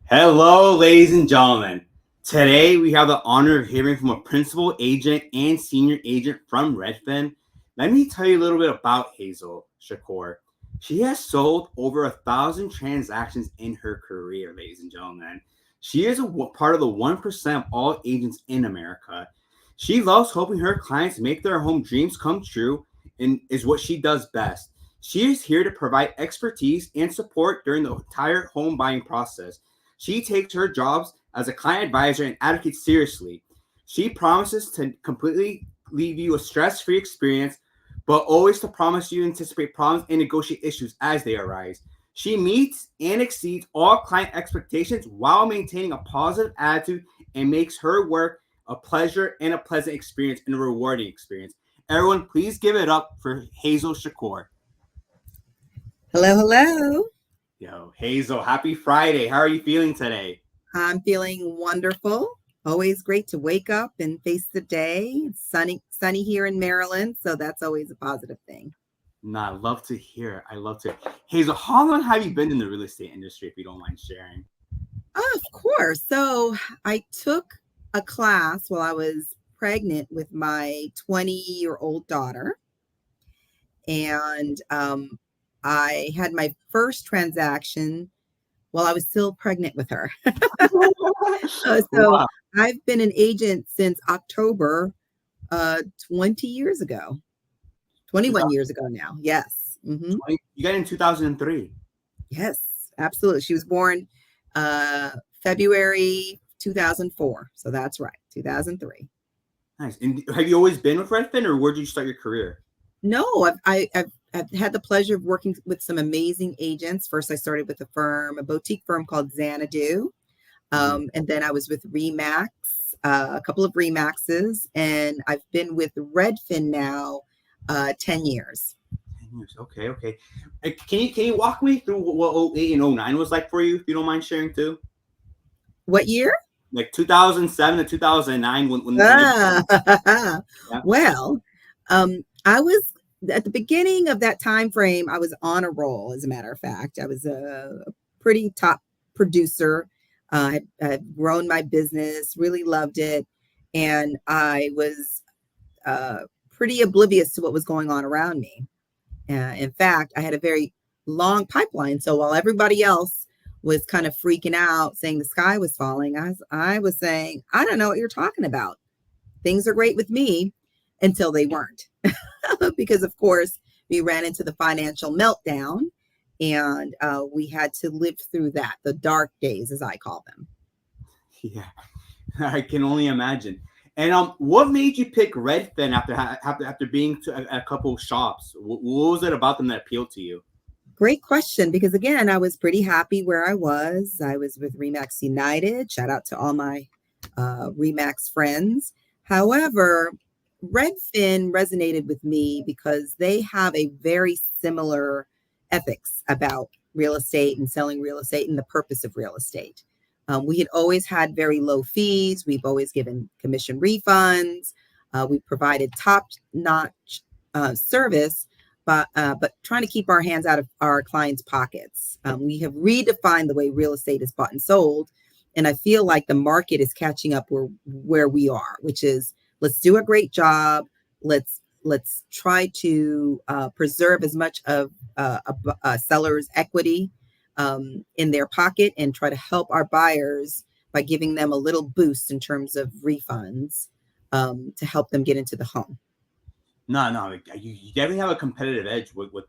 Hello, ladies and gentlemen. Today we have the honor of hearing from a principal agent and senior agent from Redfin. Let me tell you a little bit about Hazel Shakur. She has sold over 1,000 transactions in her career, ladies and gentlemen. She is part of the 1% of all agents in America. She loves helping her clients make their home dreams come true and is what she does best. She is here to provide expertise and support during the entire home buying process. She takes her jobs as a client advisor and advocate seriously. She promises to completely leave you a stress-free experience, but always to promise you anticipate problems and negotiate issues as they arise. She meets and exceeds all client expectations while maintaining a positive attitude and makes her work a pleasure and a pleasant experience and a rewarding experience. Everyone, please give it up for Hazel Shakur. Hello, hello. Yo, Hazel, happy Friday. How are you feeling today? I'm feeling wonderful. Always great to wake up and face the day. It's sunny here in Maryland, so that's always a positive thing. I love to hear. I love to. Hazel, how long have you been in the real estate industry, if you don't mind sharing? Of course. So I took a class while I was pregnant with my 20-year-old daughter, and I had my first transaction while I was still pregnant with her. So Wow. I've been an agent since October 20 years ago. 21 years ago now. Yes. 2020, you got in 2003. Yes, absolutely. She was born uh, February 2004. So that's right, 2003. Nice. And have you always been with Redfin, or where did you start your career? No, I've had the pleasure of working with some amazing agents. First, I started with a boutique firm called Xanadu. Mhm. And then I was with Remax, a couple of Remaxes, and I've been with Redfin now 10 years. 10 years. Okay, okay. Can you walk me through what 08 and 09 was like for you, if you don't mind sharing too? What year? Like 2007 to 2009 when the Ah, yeah. well, I was at the beginning of that time frame. I was on a roll. As a matter of fact, I was a pretty top producer. I've grown my business, really loved it, and I was uh, pretty oblivious to what was going on around me. In fact, I had a very long pipeline. So while everybody else was kind of freaking out, saying the sky was falling, I was saying, I don't know what you're talking about. Things are great with me until they weren't. Because, of course, we ran into the financial meltdown and we had to live through that, the dark days, as I call them. Yeah. I can only imagine. And what made you pick Redfin after being to a couple of shops? What was it about them that appealed to you? Great question, because again, I was pretty happy where I was. I was with Remax United. Shout out to all my Remax friends. However, Redfin resonated with me because they have a very similar ethics about real estate and selling real estate and the purpose of real estate. We had always had very low fees. We've always given commission refunds. We provided top-notch service, but trying to keep our hands out of our clients' pockets. We have redefined the way real estate is bought and sold, and I feel like the market is catching up where we are, which is let's do a great job. Let's try to preserve as much of a seller's equity in their pocket and try to help our buyers by giving them a little boost in terms of refunds to help them get into the home. No, no, like, you definitely have a competitive edge with what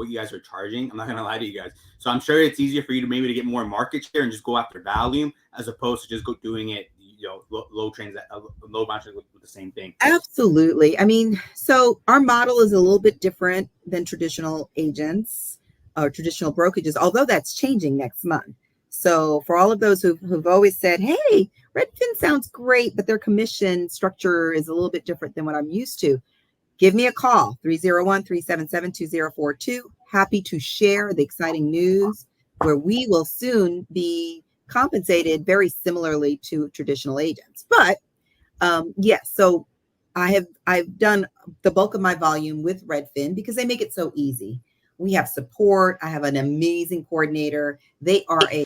you guys are charging. I'm not gonna lie to you guys. So I'm sure it's easier for you to maybe to get more market share and just go after volume as opposed to just go doing it, low amount with the same thing. Absolutely. I mean, so our model is a little bit different than traditional agents or traditional brokerages, although that's changing next month. So for all of those who've always said, hey, Redfin sounds great, but their commission structure is a little bit different than what I'm used to. Give me a call, 301-377-2042. Happy to share the exciting news where we will soon be compensated very similarly to traditional agents. But yes, so I've done the bulk of my volume with Redfin because they make it so easy. We have support. I have an amazing coordinator. They are a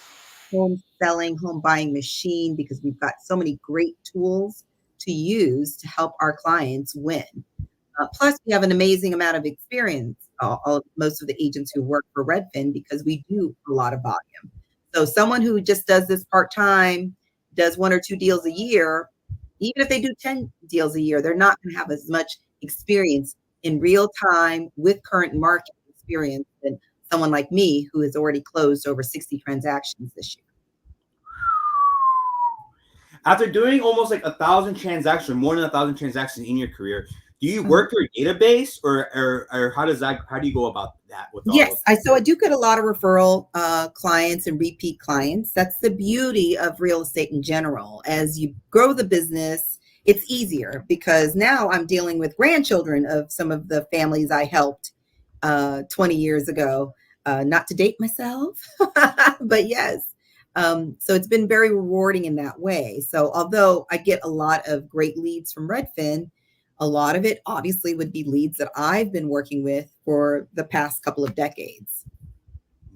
home selling, home buying machine because we've got so many great tools to use to help our clients win. Plus, we have an amazing amount of experience, most of the agents who work for Redfin, because we do a lot of volume. So someone who just does this part-time, does 1 or 2 deals a year, even if they do 10 deals a year, they're not going to have as much experience in real time with current market experience than someone like me who has already closed over 60 transactions this year. After doing almost like 1,000 transactions, or more than 1,000 transactions in your career, do you Mhm. work through a database, or how do you go about that with all Yes, of I do get a lot of referral clients and repeat clients. That's the beauty of real estate in general. As you grow the business, it's easier because now I'm dealing with grandchildren of some of the families I helped 20 years ago. Not to date myself, but yes. So it's been very rewarding in that way. So although I get a lot of great leads from Redfin, a lot of it obviously would be leads that I've been working with for the past couple of decades.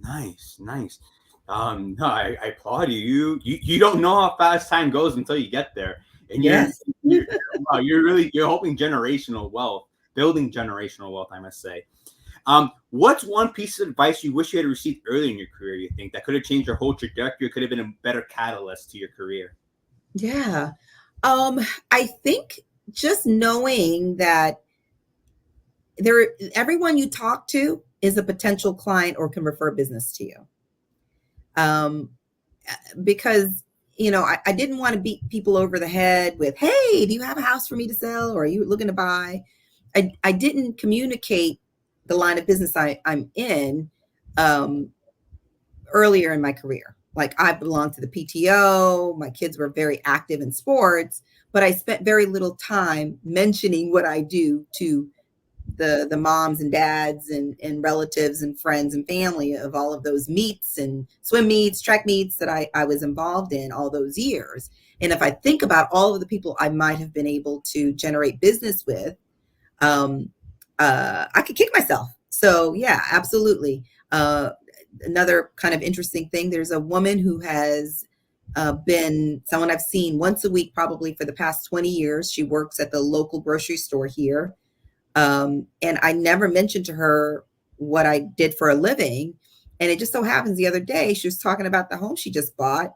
Nice, nice. No, I applaud you. You don't know how fast time goes until you get there, and Yes. wow, you're hoping generational wealth, building generational wealth, I must say. What's one piece of advice you wish you had received early in your career? You think that could have changed your whole trajectory? Could have been a better catalyst to your career? Yeah. I think just knowing that everyone you talk to is a potential client or can refer business to you. Um, because I didn't want to beat people over the head with, hey, do you have a house for me to sell, or are you looking to buy? I didn't communicate the line of business I'm in earlier in my career. Like, I belonged to the PTO, my kids were very active in sports, but I spent very little time mentioning what I do to the moms and dads and relatives and friends and family of all of those meets and swim meets, track meets that I was involved in all those years. And if I think about all of the people I might have been able to generate business with, um, I could kick myself. So yeah, absolutely. Another kind of interesting thing, there's a woman who has been someone I've seen once a week, probably for the past 20 years. She works at the local grocery store here. And I never mentioned to her what I did for a living. And it just so happens the other day, she was talking about the home she just bought.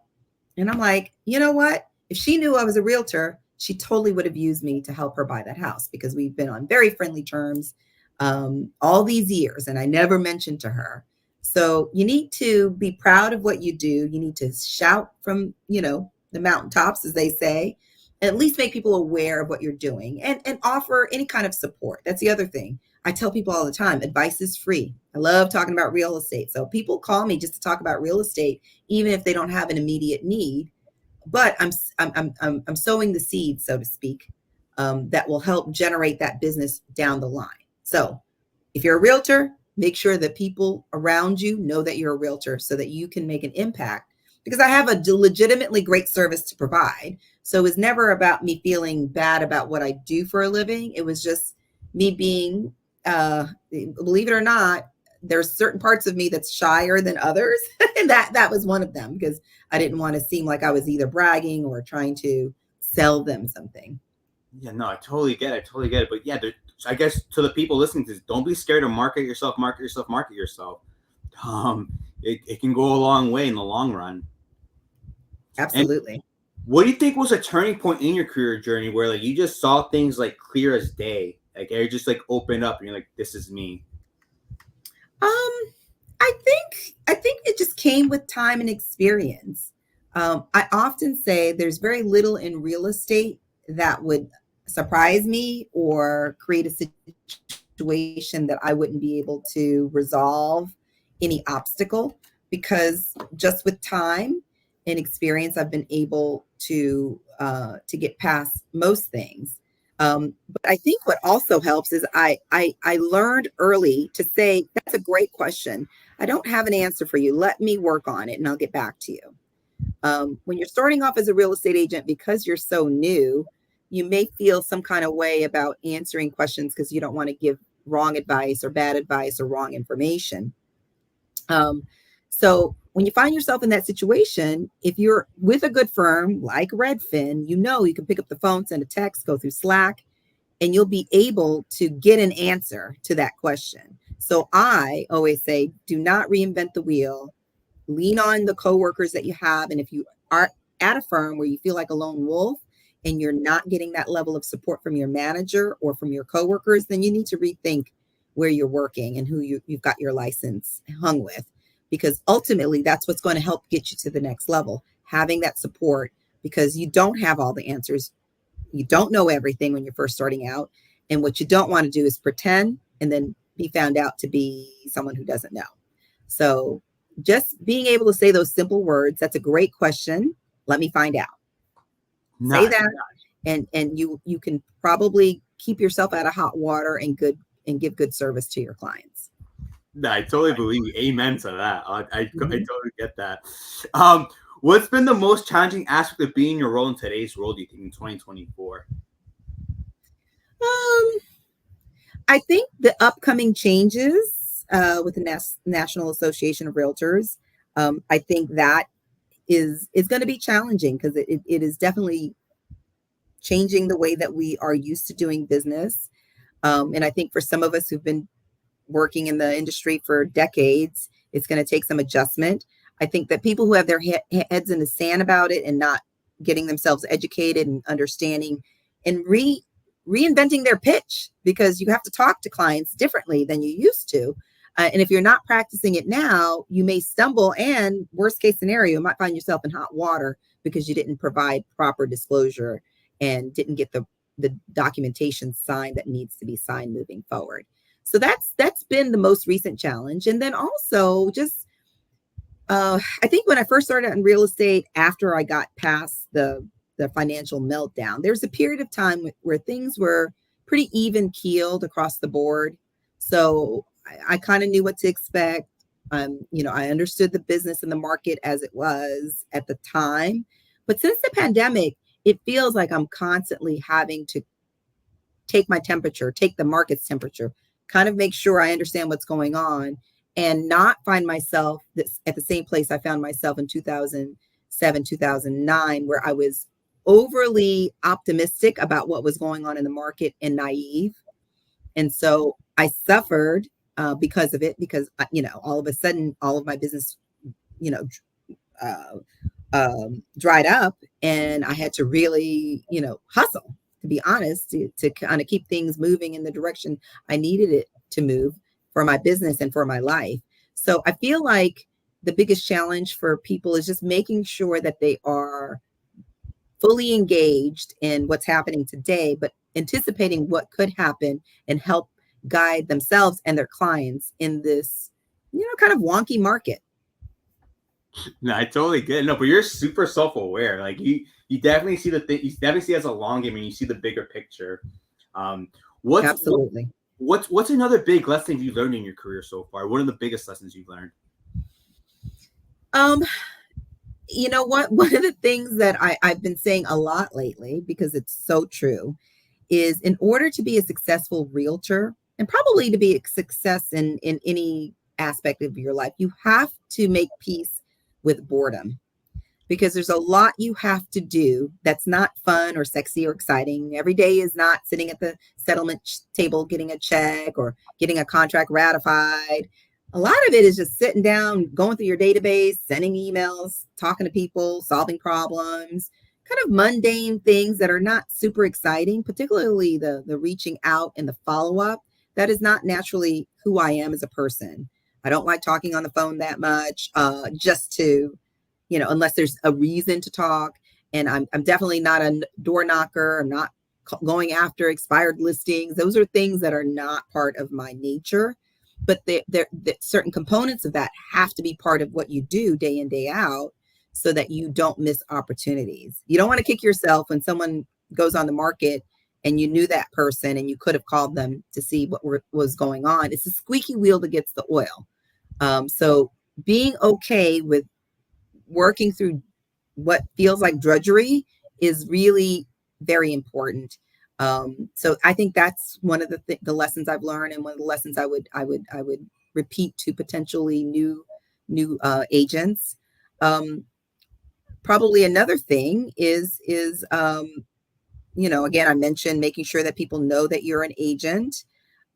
And I'm like, you know what? If she knew I was a realtor, she totally would have used me to help her buy that house because we've been on very friendly terms all these years. And I never mentioned to her. So you need to be proud of what you do. You need to shout from, the mountaintops, as they say, and at least make people aware of what you're doing and offer any kind of support. That's the other thing. I tell people all the time, advice is free. I love talking about real estate. So people call me just to talk about real estate, even if they don't have an immediate need. But I'm sowing the seeds, so to speak, that will help generate that business down the line. So if you're a realtor, make sure that people around you know that you're a realtor so that you can make an impact. Because I have a legitimately great service to provide. So it was never about me feeling bad about what I do for a living. It was just me being, believe it or not, there's certain parts of me that's shyer than others. And that was one of them, because I didn't want to seem like I was either bragging or trying to sell them something. Yeah, no, I totally get it. I totally get it. But yeah, I guess to the people listening to this, don't be scared to market yourself, market yourself, market yourself. It can go a long way in the long run. And Absolutely. what do you think was a turning point in your career journey where like you just saw things like clear as day? Like you just like opened up and you're like, this is me. Um, I think it just came with time and experience. I often say there's very little in real estate that would surprise me or create a situation that I wouldn't be able to resolve any obstacle, because just with time and experience, I've been able to get past most things. But I think what also helps is I learned early to say, that's a great question. I don't have an answer for you. Let me work on it and I'll get back to you. When you're starting off as a real estate agent, because you're so new, you may feel some kind of way about answering questions because you don't want to give wrong advice or bad advice or wrong information. Um, So when you find yourself in that situation, if you're with a good firm like Redfin, you can pick up the phone, send a text, go through Slack, and you'll be able to get an answer to that question. So I always say, do not reinvent the wheel. Lean on the coworkers that you have. And if you are at a firm where you feel like a lone wolf and you're not getting that level of support from your manager or from your coworkers, then you need to rethink where you're working and who you've got your license hung with. Because ultimately, that's what's going to help get you to the next level, having that support, because you don't have all the answers. You don't know everything when you're first starting out. And what you don't want to do is pretend and then be found out to be someone who doesn't know. So just being able to say those simple words, that's a great question. Let me find out. Say Nice. that, and you can probably keep yourself out of hot water and give good service to your clients. I totally believe you. Amen to that. I Mhm. totally get that. What's been the most challenging aspect of being your role in today's world, do you think, in 2024? Um, I think the upcoming changes with the National Association of Realtors, I think that is going to be challenging because it is definitely changing the way that we are used to doing business. And I think for some of us who've been working in the industry for decades, it's going to take some adjustment. I think that people who have their heads in the sand about it and not getting themselves educated and understanding and reinventing their pitch, because you have to talk to clients differently than you used to. And if you're not practicing it now, you may stumble, and worst case scenario, you might find yourself in hot water because you didn't provide proper disclosure and didn't get the documentation signed that needs to be signed moving forward. So that's been the most recent challenge. And then also just I think when I first started in real estate, after I got past the financial meltdown, there's a period of time where things were pretty even keeled across the board. So I kind of knew what to expect. I understood the business and the market as it was at the time. But since the pandemic, it feels like I'm constantly having to take my temperature, take the market's temperature, kind of make sure I understand what's going on, and not find myself at the same place I found myself in 2007, 2009, where I was overly optimistic about what was going on in the market and naive. And so I suffered because of it, because, all of a sudden, all of my business, you know, uh, dried up, and I had to really, hustle, to be honest, to kind of keep things moving in the direction I needed it to move for my business and for my life. So I feel like the biggest challenge for people is just making sure that they are fully engaged in what's happening today, but anticipating what could happen and help guide themselves and their clients in this, kind of wonky market. No, I totally get it. No, but you're super self-aware. Like you definitely see the thing. You definitely see it as a long game, and you see the bigger picture. Um, what Absolutely. what's another big lesson you learned in your career so far? What are the biggest lessons you've learned? Um, you know what? One of the things that I've been saying a lot lately, because it's so true, is in order to be a successful realtor and probably to be a success in any aspect of your life, you have to make peace with boredom, because there's a lot you have to do that's not fun or sexy or exciting. Every day is not sitting at the settlement table getting a check or getting a contract ratified. A lot of it is just sitting down, going through your database, sending emails, talking to people, solving problems, kind of mundane things that are not super exciting, particularly the reaching out and the follow-up. That is not naturally who I am as a person. I don't like talking on the phone that much, just to, unless there's a reason to talk. And I'm definitely not a door knocker. I'm not going after expired listings. Those are things that are not part of my nature. But certain components of that have to be part of what you do day in, day out, so that you don't miss opportunities. You don't want to kick yourself when someone goes on the market and you knew that person and you could have called them to see what was going on. It's the squeaky wheel that gets the oil. So being okay with working through what feels like drudgery is really very important. So I think that's one of the lessons I've learned, and one of the lessons I would repeat to potentially new agents. Probably another thing is again, I mentioned making sure that people know that you're an agent,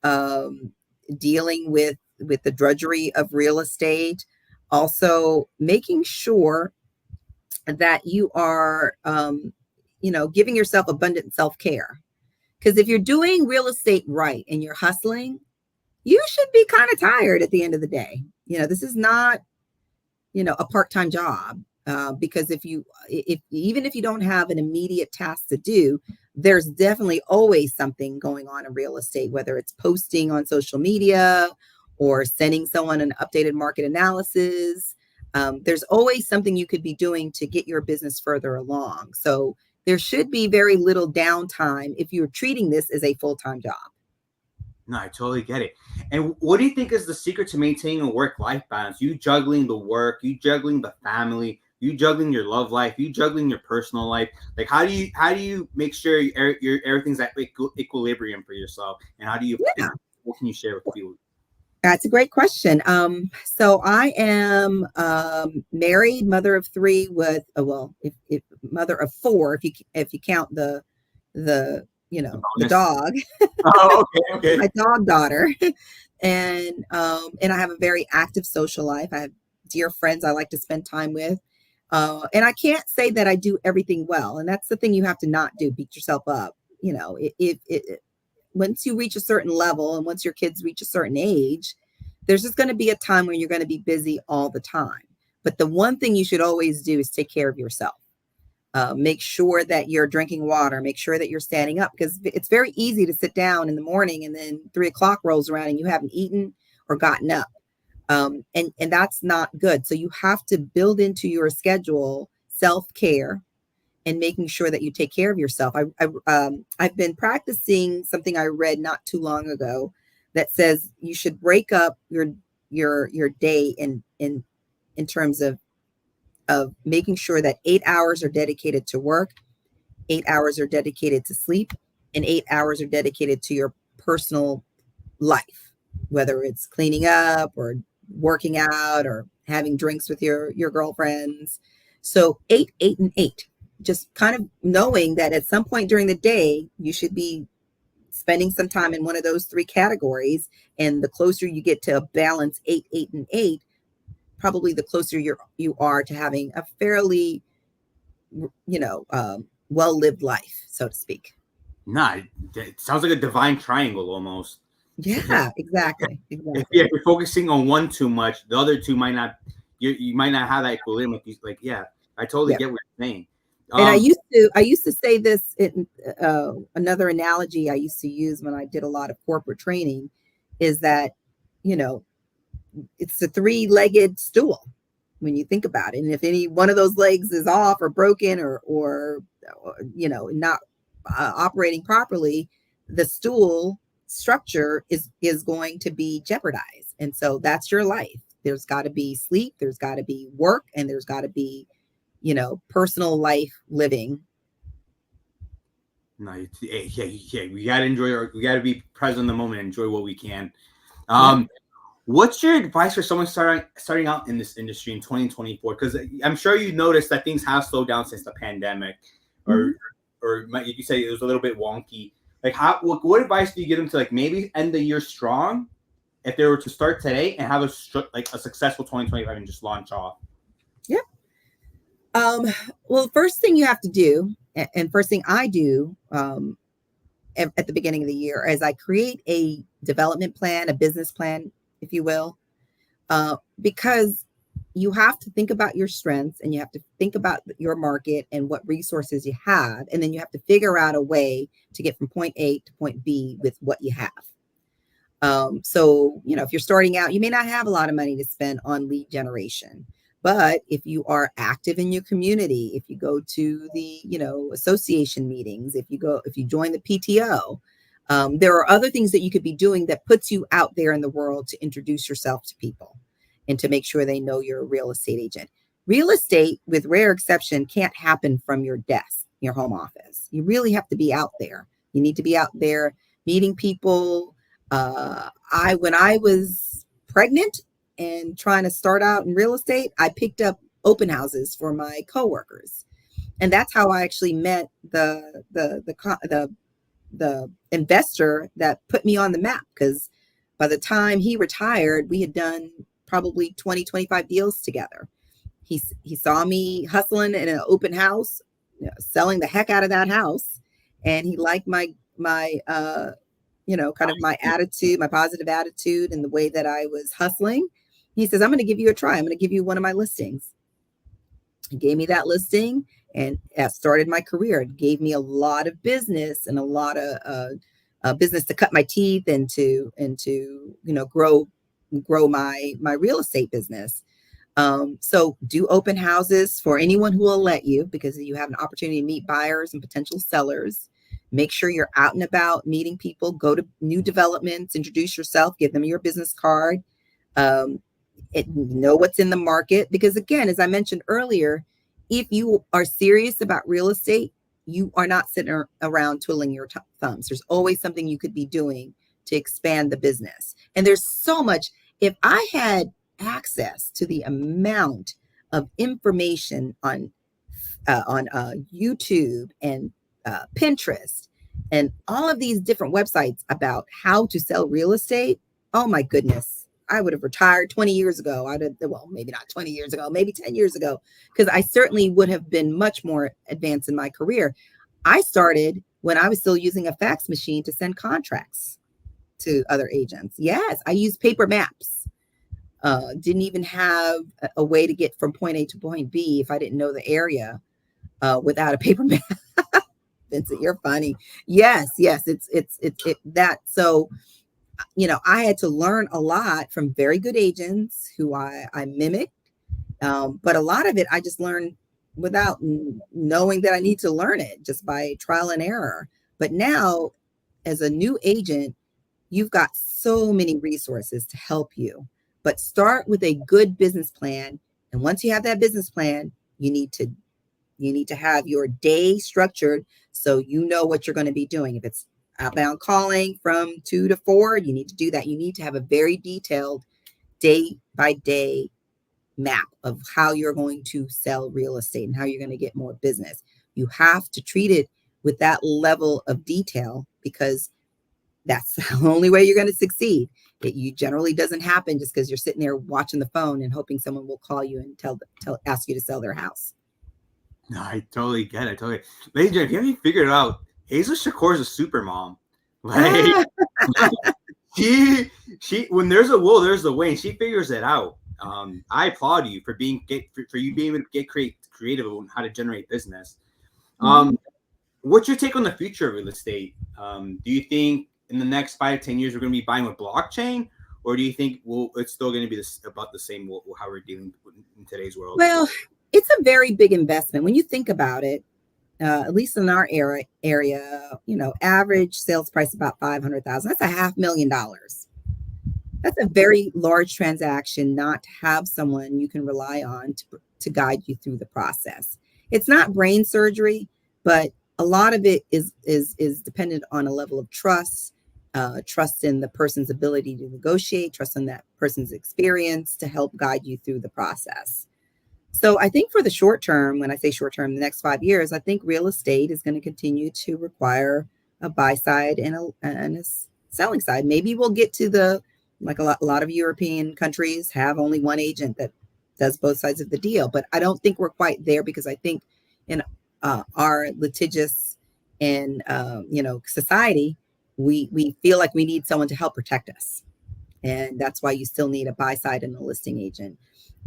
um, dealing with the drudgery of real estate, also making sure that you are giving yourself abundant self-care. Because if you're doing real estate right and you're hustling, you should be kind of tired at the end of the day. This is not a part-time job, because if even if you don't have an immediate task to do, there's definitely always something going on in real estate, whether it's posting on social media or sending someone an updated market analysis. There's always something you could be doing to get your business further along. So there should be very little downtime if you're treating this as a full-time job. No, I totally get it. And what do you think is the secret to maintaining a work-life balance? You juggling the work, you juggling the family, you juggling your love life, you juggling your personal life. Like, how do you make sure your everything's at equilibrium for yourself? And how do you? Yeah. What can you share with people? That's a great question. So I am married, mother of three, with if mother of four, if you count the the dog, Oh, okay. my dog daughter, and I have a very active social life. I have dear friends I like to spend time with, and I can't say that I do everything well, and that's the thing you have to not do. Beat yourself up. If once you reach a certain level and once your kids reach a certain age, there's just going to be a time when you're going to be busy all the time. But the one thing you should always do is take care of yourself. Make sure that you're drinking water, make sure that you're standing up, because it's very easy to sit down in the morning and then 3 o'clock rolls around and you haven't eaten or gotten up. And that's not good. So you have to build into your schedule self-care and making sure that you take care of yourself. I've been practicing something I read not too long ago that says you should break up your day in terms of making sure that 8 hours are dedicated to work, 8 hours are dedicated to sleep, and 8 hours are dedicated to your personal life, whether it's cleaning up or working out or having drinks with your girlfriends. So 8, 8, and 8. Just kind of knowing that at some point during the day, you should be spending some time in one of those three categories. And the closer you get to a balance 8, 8, and 8, probably the closer you are to having a fairly, well-lived life, so to speak. Nah, it sounds like a divine triangle almost. Yeah, exactly. If you're focusing on one too much, the other two might not. You might not have that equilibrium. Like, yeah, I totally get what you're saying. And I used to say this in another analogy I used to use when I did a lot of corporate training is that, it's a 3-legged stool when you think about it. And if any one of those legs is off or broken or not operating properly, the stool structure is going to be jeopardized. And so that's your life. There's got to be sleep, there's got to be work, and there's got to be personal life living. No, yeah. We gotta enjoy. We gotta be present in the moment and enjoy what we can. What's your advice for someone starting out in this industry in 2024? Because I'm sure you noticed that things have slowed down since the pandemic, or you say it was a little bit wonky. Like, what advice do you give them to maybe end the year strong if they were to start today and have a successful 2025 and just launch off? Yeah. Well, the first thing you have to do, and first thing I do at the beginning of the year, is I create a development plan, a business plan, if you will, because you have to think about your strengths and you have to think about your market and what resources you have. And then you have to figure out a way to get from point A to point B with what you have. So, if you're starting out, you may not have a lot of money to spend on lead generation. But if you are active in your community, if you go to the, association meetings, if you join the PTO, there are other things that you could be doing that puts you out there in the world to introduce yourself to people and to make sure they know you're a real estate agent. Real estate, with rare exception, can't happen from your desk, your home office. You really have to be out there. You need to be out there meeting people. When I was pregnant, and trying to start out in real estate, I picked up open houses for my coworkers, and that's how I actually met the investor that put me on the map. Because by the time he retired, we had done probably 20-25 deals together. He saw me hustling in an open house, selling the heck out of that house, and he liked my kind of my attitude, my positive attitude, and the way that I was hustling. He says, I'm going to give you a try. I'm going to give you one of my listings. He gave me that listing, and that started my career. It gave me a lot of business and a lot of business to cut my teeth and to grow my real estate business. So do open houses for anyone who will let you, because you have an opportunity to meet buyers and potential sellers. Make sure you're out and about meeting people. Go to new developments, introduce yourself, give them your business card. Know what's in the market, because again, as I mentioned earlier, if you are serious about real estate, you are not sitting around twiddling your thumbs. There's always something you could be doing to expand the business. And there's so much. If I had access to the amount of information on YouTube and Pinterest and all of these different websites about how to sell real estate, oh my goodness, I would have retired 20 years ago. Well, maybe not 20 years ago, maybe 10 years ago, because I certainly would have been much more advanced in my career. I started when I was still using a fax machine to send contracts to other agents. Yes, I used paper maps. Didn't even have a way to get from point A to point B if I didn't know the area without a paper map. Vincent, you're funny. Yes, it's that. So, I had to learn a lot from very good agents who I mimicked. But a lot of it I just learned without knowing that I need to learn it, just by trial and error. But now, as a new agent, you've got so many resources to help you. But start with a good business plan. And once you have that business plan, you need to have your day structured so you know what you're going to be doing. If it's outbound calling from 2 to 4, you need to do that. You need to have a very detailed day by day map of how you're going to sell real estate and how you're going to get more business. You have to treat it with that level of detail, because that's the only way you're going to succeed. It generally doesn't happen just because you're sitting there watching the phone and hoping someone will call you and ask you to sell their house. No, I totally get it. Ladies and gentlemen, if you haven't figured it out, Hazel Shakur is a super mom. Like she when there's a will, there's a way, and she figures it out. I applaud you for you being able to get creative on how to generate business. What's your take on the future of real estate? Do you think in the next 5 to 10 years we're going to be buying with blockchain, or do you think it's still going to be about the same how we're dealing in today's world? Well, it's a very big investment when you think about it. At least in our area, average sales price about $500,000. That's $500,000. That's a very large transaction not to have someone you can rely on to guide you through the process. It's not brain surgery, but a lot of it is dependent on a level of trust in the person's ability to negotiate, trust in that person's experience to help guide you through the process. So I think for the short term, when I say short term, the next 5 years, I think real estate is going to continue to require a buy side and a selling side. Maybe we'll get to like a lot of European countries have only one agent that does both sides of the deal. But I don't think we're quite there, because I think in our litigious and society, we feel like we need someone to help protect us. And that's why you still need a buy side and a listing agent.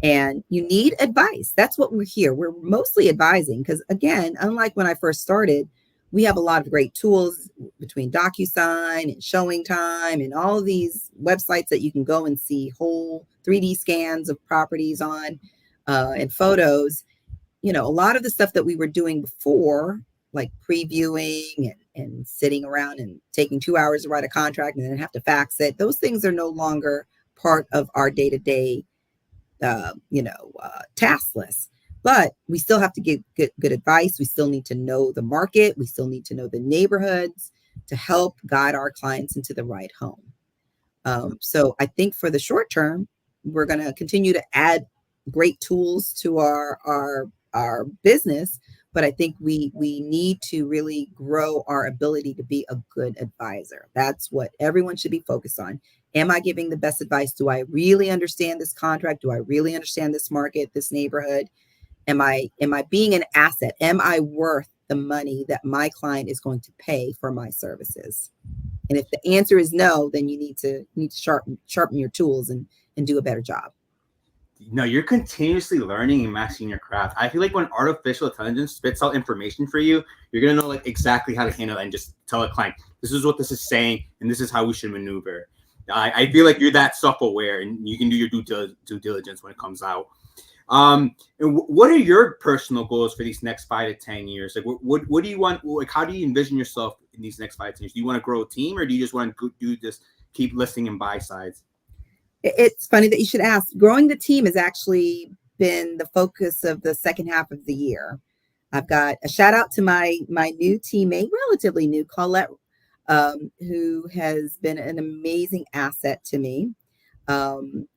And you need advice. That's what we're here. We're mostly advising, because again, unlike when I first started, we have a lot of great tools between DocuSign and Showing Time and all of these websites that you can go and see whole 3D scans of properties on and photos. A lot of the stuff that we were doing before, like previewing and sitting around and taking 2 hours to write a contract and then have to fax it, those things are no longer part of our day-to-day task list. But we still have to give good advice. We still need to know the market. We still need to know the neighborhoods to help guide our clients into the right home. So I think for the short term, we're going to continue to add great tools to our business, but I think we need to really grow our ability to be a good advisor. That's what everyone should be focused on. Am I giving the best advice? Do I really understand this contract? Do I really understand this market, this neighborhood? Am I being an asset? Am I worth the money that my client is going to pay for my services? And if the answer is no, then you need to sharpen your tools and do a better job. No, you're continuously learning and mastering your craft. I feel like when artificial intelligence spits out information for you, you're gonna know like exactly how to handle it and just tell a client, this is what this is saying, and this is how we should maneuver. I feel like you're that self-aware, and you can do your due diligence when it comes out. And what are your personal goals for these next 5 to 10 years? Like, what do you want? Like, how do you envision yourself in these next 5 to 10 years? Do you want to grow a team, or do you just want to do this, keep listing and buy sides? It's funny that you should ask. Growing the team has actually been the focus of the second half of the year. I've got a shout out to my new teammate, relatively new, Colette, who has been an amazing asset to me. And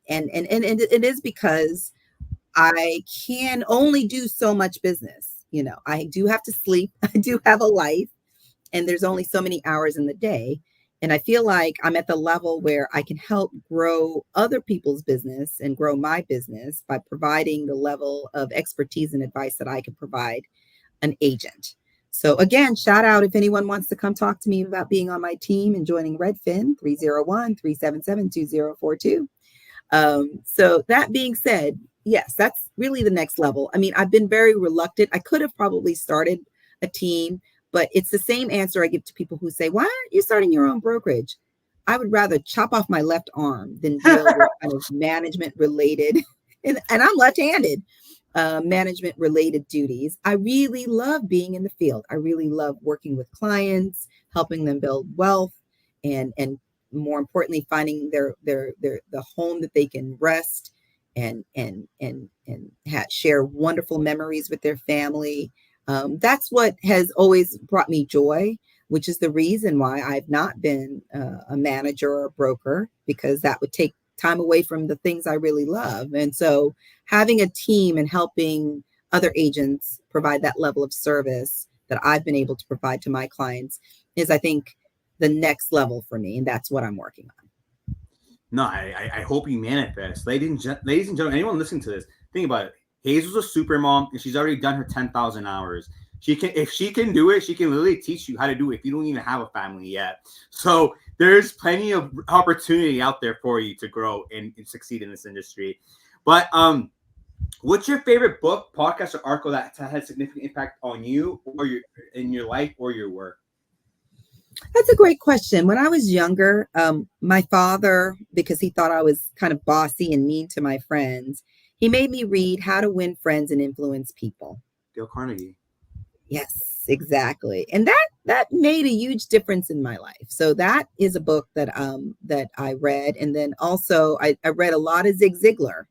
it is because I can only do so much business. I do have to sleep. I do have a life, and there's only so many hours in the day. And I feel like I'm at the level where I can help grow other people's business and grow my business by providing the level of expertise and advice that I can provide an agent. So again, shout out if anyone wants to come talk to me about being on my team and joining Redfin, 301-377-2042. So that being said, yes, that's really the next level. I mean, I've been very reluctant. I could have probably started a team, but it's the same answer I give to people who say, why aren't you starting your own brokerage? I would rather chop off my left arm than deal with kind of management related, and I'm left-handed, management related duties. I really love being in the field. I really love working with clients, helping them build wealth, and more importantly, finding the home that they can rest and share wonderful memories with their family. That's what has always brought me joy, which is the reason why I've not been a manager or a broker, because that would take time away from the things I really love. And so having a team and helping other agents provide that level of service that I've been able to provide to my clients is, I think, the next level for me. And that's what I'm working on. No, I hope you manifest. Ladies and gentlemen, anyone listening to this, think about it. Hazel's a super mom, and she's already done her 10,000 hours. If she can do it, she can literally teach you how to do it if you don't even have a family yet. So there's plenty of opportunity out there for you to grow and succeed in this industry. But what's your favorite book, podcast, or article that had significant impact on you or in your life or your work? That's a great question. When I was younger, my father, because he thought I was kind of bossy and mean to my friends, he made me read How to Win Friends and Influence People. Dale Carnegie. Yes, exactly. And that made a huge difference in my life. So that is a book that I read. And then also I read a lot of Zig Ziglar,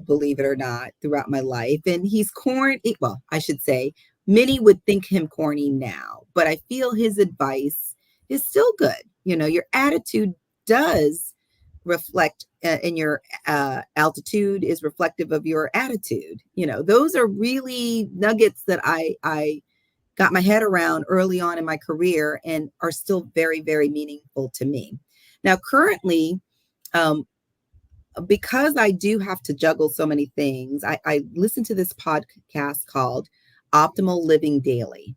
believe it or not, throughout my life. And he's corny. Well, I should say many would think him corny now, but I feel his advice is still good. Your attitude does reflect, and your altitude is reflective of your attitude. Those are really nuggets that I got my head around early on in my career and are still very, very meaningful to me. Now, currently, because I do have to juggle so many things, I listen to this podcast called Optimal Living Daily.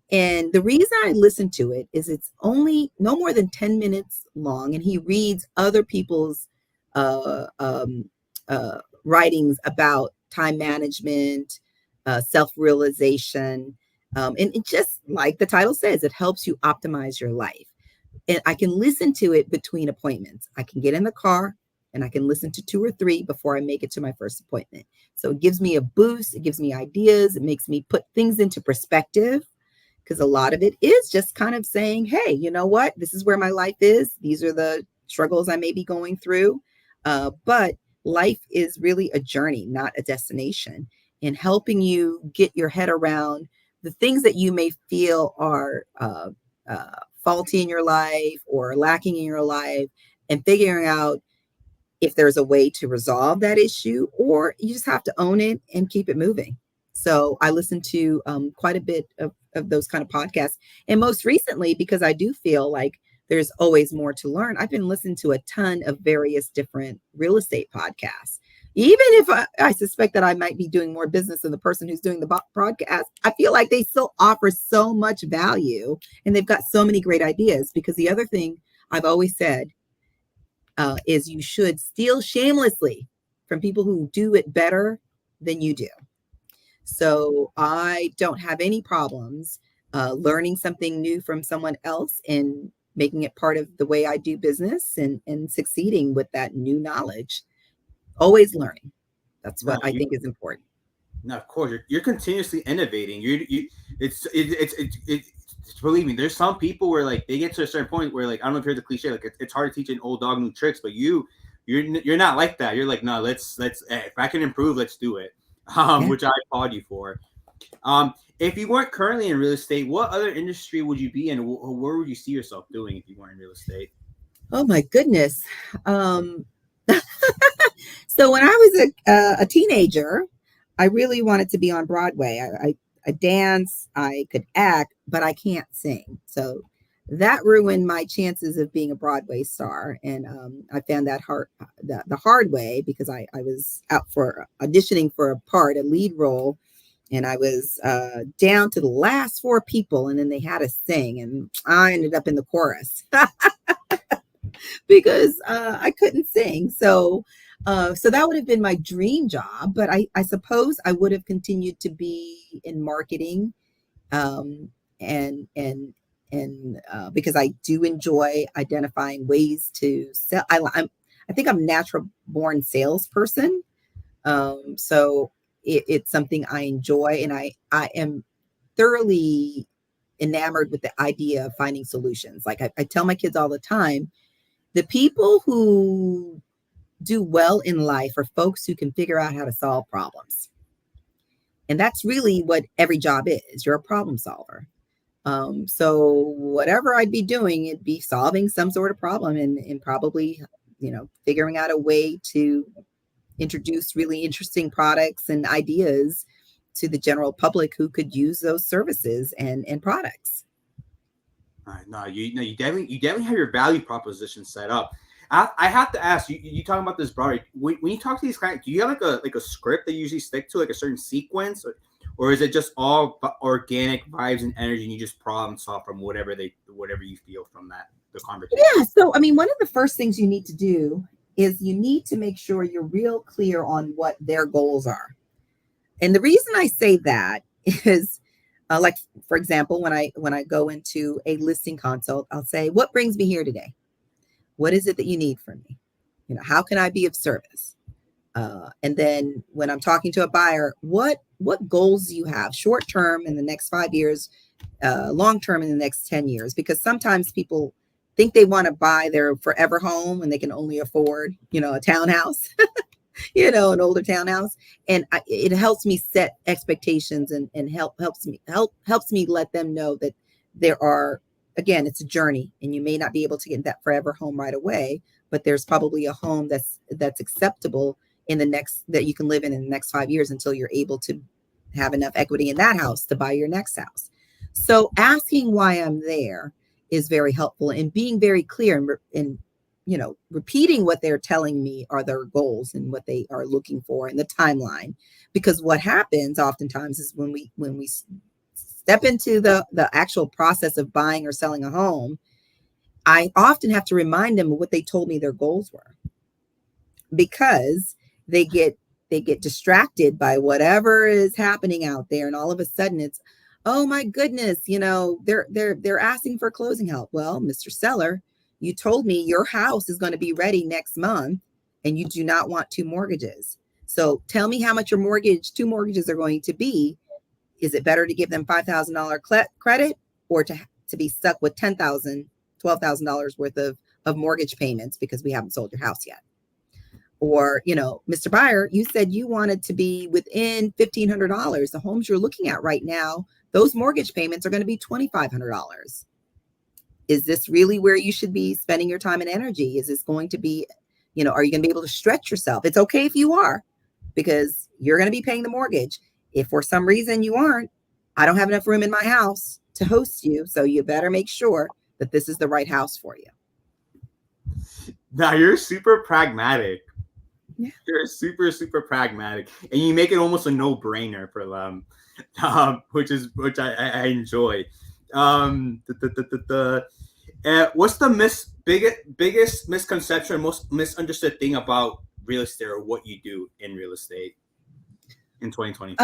And the reason I listen to it is it's only no more than 10 minutes long, and he reads other people's writings about time management, self-realization. And it just like the title says, it helps you optimize your life. And I can listen to it between appointments. I can get in the car and I can listen to 2 or 3 before I make it to my first appointment. So it gives me a boost. It gives me ideas. It makes me put things into perspective, because a lot of it is just kind of saying, hey, you know what? This is where my life is. These are the struggles I may be going through. But life is really a journey, not a destination, and helping you get your head around the things that you may feel are faulty in your life or lacking in your life, and figuring out if there's a way to resolve that issue, or you just have to own it and keep it moving. So I listen to quite a bit of those kind of podcasts. And most recently, because I do feel like there's always more to learn, I've been listening to a ton of various different real estate podcasts. Even if I suspect that I might be doing more business than the person who's doing the broadcast, I feel like they still offer so much value and they've got so many great ideas. Because the other thing I've always said is you should steal shamelessly from people who do it better than you do. So I don't have any problems learning something new from someone else and making it part of the way I do business and succeeding with that new knowledge. Always learning. That's No, what I think is important. no, of course, you're continuously innovating. It's believe me. There's some people where like they get to a certain point where like I don't know if you heard the cliche, like it's hard to teach an old dog new tricks, but you're not like that. You're like, no, let's if I can improve, let's do it. Yeah. Which I applaud you for. If you weren't currently in real estate, what other industry would you be in? Where would you see yourself doing if you weren't in real estate? Oh my goodness. Um, so when I was a teenager, I really wanted to be on Broadway. I dance, I could act, but I can't sing. So that ruined my chances of being a Broadway star. And I found that the hard way because I was out for auditioning for a part, a lead role, and I was down to the last four people, and then they had to sing, and I ended up in the chorus because I couldn't sing. So that would have been my dream job, but I suppose I would have continued to be in marketing, um, and because I do enjoy identifying ways to sell. I think I'm a natural born salesperson, so it's something I enjoy, and I am thoroughly enamored with the idea of finding solutions. Like I tell my kids all the time, the people who do well in life are folks who can figure out how to solve problems. And that's really what every job is. You're a problem solver. So whatever I'd be doing, it'd be solving some sort of problem and probably, figuring out a way to introduce really interesting products and ideas to the general public who could use those services and products. No, you definitely have your value proposition set up. I have to ask you. You talking about this broadly? When you talk to these clients, do you have like a script that you usually stick to, like a certain sequence, or is it just all organic vibes and energy, and you just problem solve from whatever you feel from the conversation? Yeah. So, I mean, one of the first things you need to do is you need to make sure you're real clear on what their goals are. And the reason I say that is, like, for example, when I go into a listing consult, I'll say, "What brings me here today? What is it that you need from me? How can I be of service?" And then when I'm talking to a buyer, what goals do you have, short term in the next 5 years, long term in the next 10 years? Because sometimes people think they want to buy their forever home and they can only afford, a townhouse, an older townhouse. And it helps me set expectations and helps me let them know that there are, again, it's a journey, and you may not be able to get that forever home right away, but there's probably a home that's acceptable that you can live in the next 5 years until you're able to have enough equity in that house to buy your next house. So asking why I'm there is very helpful, and being very clear and repeating what they're telling me are their goals and what they are looking for in the timeline. Because what happens oftentimes is when we step into the actual process of buying or selling a home, I often have to remind them of what they told me their goals were, because they get distracted by whatever is happening out there, and all of a sudden it's, oh my goodness, they're asking for closing help. Well, Mr. Seller, you told me your house is going to be ready next month and you do not want two mortgages. So tell me how much your two mortgages are going to be. Is it better to give them $5,000 credit, or to be stuck with $10,000, $12,000 worth of mortgage payments because we haven't sold your house yet? Or, Mr. Buyer, you said you wanted to be within $1,500. The homes you're looking at right now, those mortgage payments are going to be $2,500. Is this really where you should be spending your time and energy? Is this going to be, Are you going to be able to stretch yourself? It's okay if you are, because you're going to be paying the mortgage. If for some reason you aren't, I don't have enough room in my house to host you. So you better make sure that this is the right house for you. Now you're super pragmatic. Yeah. You're super, super pragmatic, and you make it almost a no-brainer for them, which I enjoy. What's the biggest misconception, most misunderstood thing about real estate, or what you do in real estate in 2024?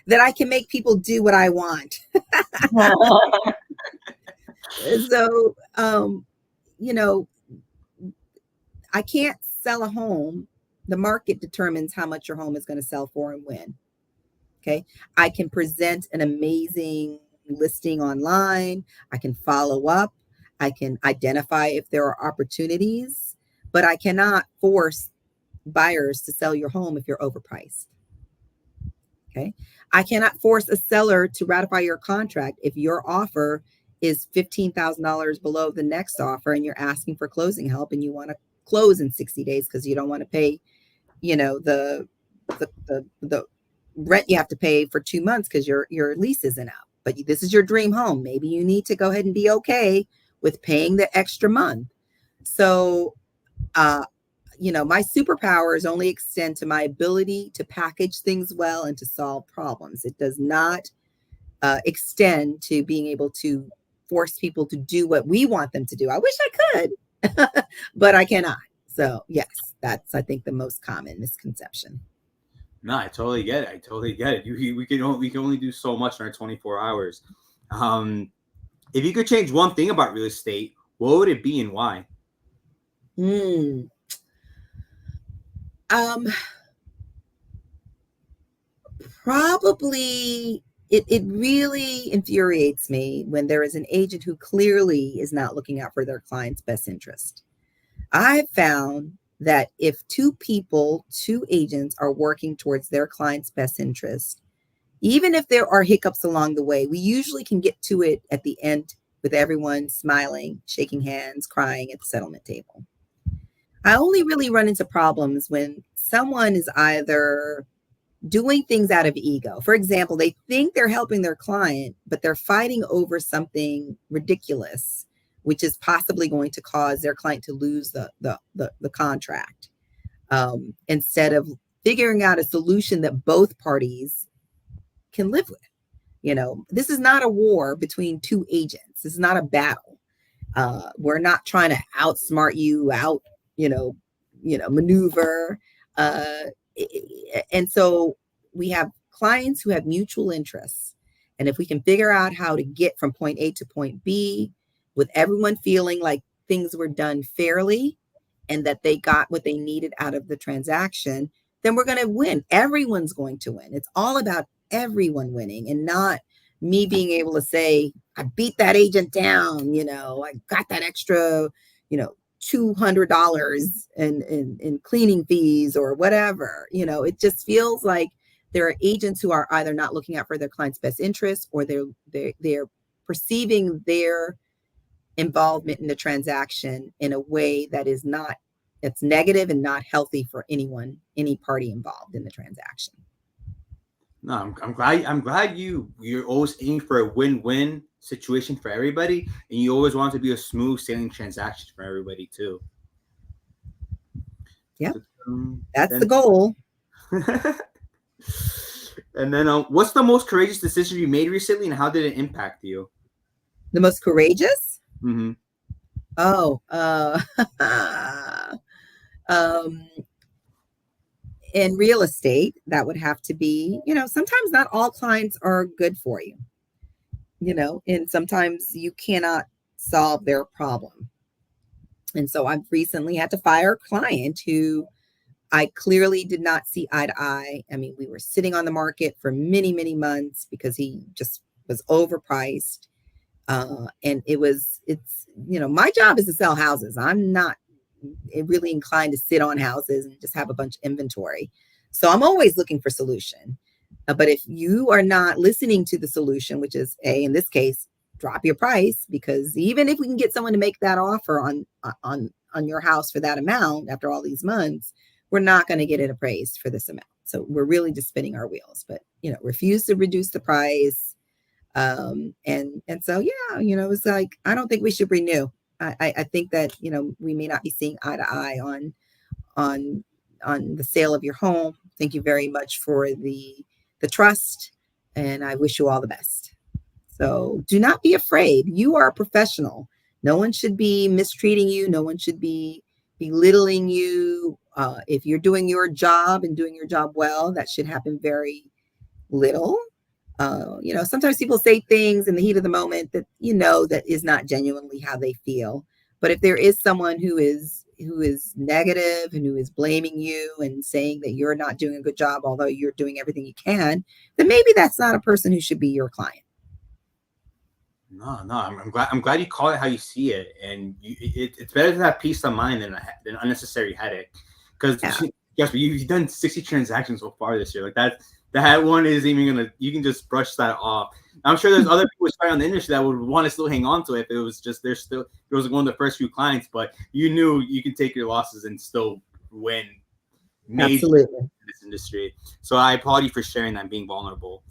That I can make people do what I want. So, I can't sell a home. The market determines how much your home is going to sell for and when. Okay. I can present an amazing listing online. I can follow up. I can identify if there are opportunities, but I cannot force buyers to sell your home if you're overpriced. Okay. I cannot force a seller to ratify your contract if your offer is $15,000 below the next offer and you're asking for closing help and you want to close in 60 days because you don't want to pay, the rent you have to pay for 2 months because your lease isn't up. But this is your dream home. Maybe you need to go ahead and be okay with paying the extra month. So, my superpowers only extend to my ability to package things well and to solve problems. It does not extend to being able to force people to do what we want them to do. I wish I could, but I cannot. So yes, that's, I think, the most common misconception. No, I totally get it. We can only do so much in our 24 hours. If you could change one thing about real estate, what would it be and why? Probably it really infuriates me when there is an agent who clearly is not looking out for their client's best interest. I've found that if two agents are working towards their client's best interest, even if there are hiccups along the way, we usually can get to it at the end with everyone smiling, shaking hands, crying at the settlement table. I only really run into problems when someone is either doing things out of ego. For example, they think they're helping their client, but they're fighting over something ridiculous, which is possibly going to cause their client to lose the contract, instead of figuring out a solution that both parties can live with. This is not a war between two agents. This is not a battle. We're not trying to outsmart you, maneuver. And so we have clients who have mutual interests. And if we can figure out how to get from point A to point B with everyone feeling like things were done fairly and that they got what they needed out of the transaction, then we're going to win. Everyone's going to win. It's all about everyone winning and not me being able to say, I beat that agent down, I got that extra, $200 in cleaning fees or whatever. It just feels like there are agents who are either not looking out for their client's best interest, or they're perceiving their involvement in the transaction in a way that's negative and not healthy for any party involved in the transaction. No, I'm glad you're always aiming for a win-win situation for everybody, and you always want it to be a smooth sailing transaction for everybody too. Yeah, that's the goal. And then, what's the most courageous decision you made recently, and how did it impact you? The most courageous? Mm-hmm. In real estate, that would have to be, sometimes not all clients are good for you, and sometimes you cannot solve their problem. And so I've recently had to fire a client who I clearly did not see eye to eye. I mean, we were sitting on the market for many, many months because he just was overpriced. And my job is to sell houses. I'm not really inclined to sit on houses and just have a bunch of inventory. So I'm always looking for solution. But if you are not listening to the solution, which is in this case, drop your price, because even if we can get someone to make that offer on on your house for that amount after all these months, we're not going to get it appraised for this amount. So we're really just spinning our wheels, but refuse to reduce the price. And so, yeah, it's like, I don't think we should renew. I think that, we may not be seeing eye to eye on the sale of your home. Thank you very much for the trust, and I wish you all the best. So do not be afraid. You are a professional. No one should be mistreating you. No one should be belittling you. If you're doing your job and doing your job well, that should happen very little. Sometimes people say things in the heat of the moment that that is not genuinely how they feel. But if there is someone who is negative and who is blaming you and saying that you're not doing a good job, although you're doing everything you can, then maybe that's not a person who should be your client. No, I'm glad you call it how you see it, and it's better to have peace of mind than unnecessary headache. Because guess what, you've done 60 transactions so far this year. Like that one isn't even gonna. You can just brush that off. I'm sure there's other people starting on the industry that would want to still hang on to it if it was just it was one of the first few clients, but you knew you can take your losses and still win. Absolutely. In this industry. So I applaud you for sharing that and being vulnerable.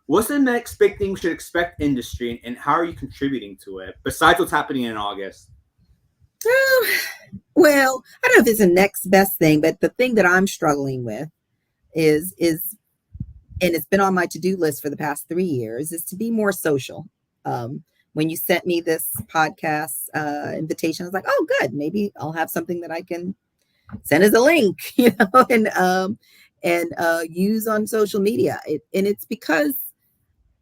What's the next big thing we should expect industry, and how are you contributing to it besides what's happening in August? Well, I don't know if it's the next best thing, but the thing that I'm struggling with is and it's been on my to-do list for the past 3 years, is to be more social. When you sent me this podcast invitation, I was like, oh, good. Maybe I'll have something that I can send as a link, and use on social media. It's because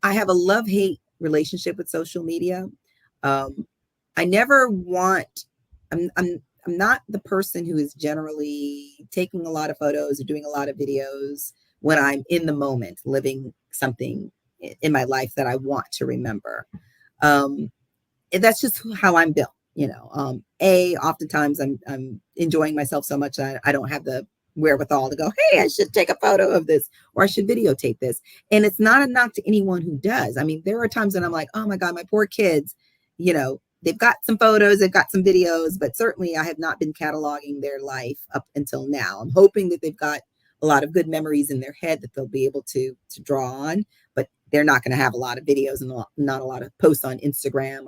I have a love-hate relationship with social media. I never want. I'm not the person who is generally taking a lot of photos or doing a lot of videos when I'm in the moment, living something in my life that I want to remember. That's just how I'm built. Oftentimes I'm enjoying myself so much that I don't have the wherewithal to go, hey, I should take a photo of this, or I should videotape this. And it's not a knock to anyone who does. I mean, there are times when I'm like, oh my God, my poor kids, they've got some photos, they've got some videos, but certainly I have not been cataloging their life up until now. I'm hoping that they've got a lot of good memories in their head that they'll be able to draw on, but they're not going to have a lot of videos and not a lot of posts on Instagram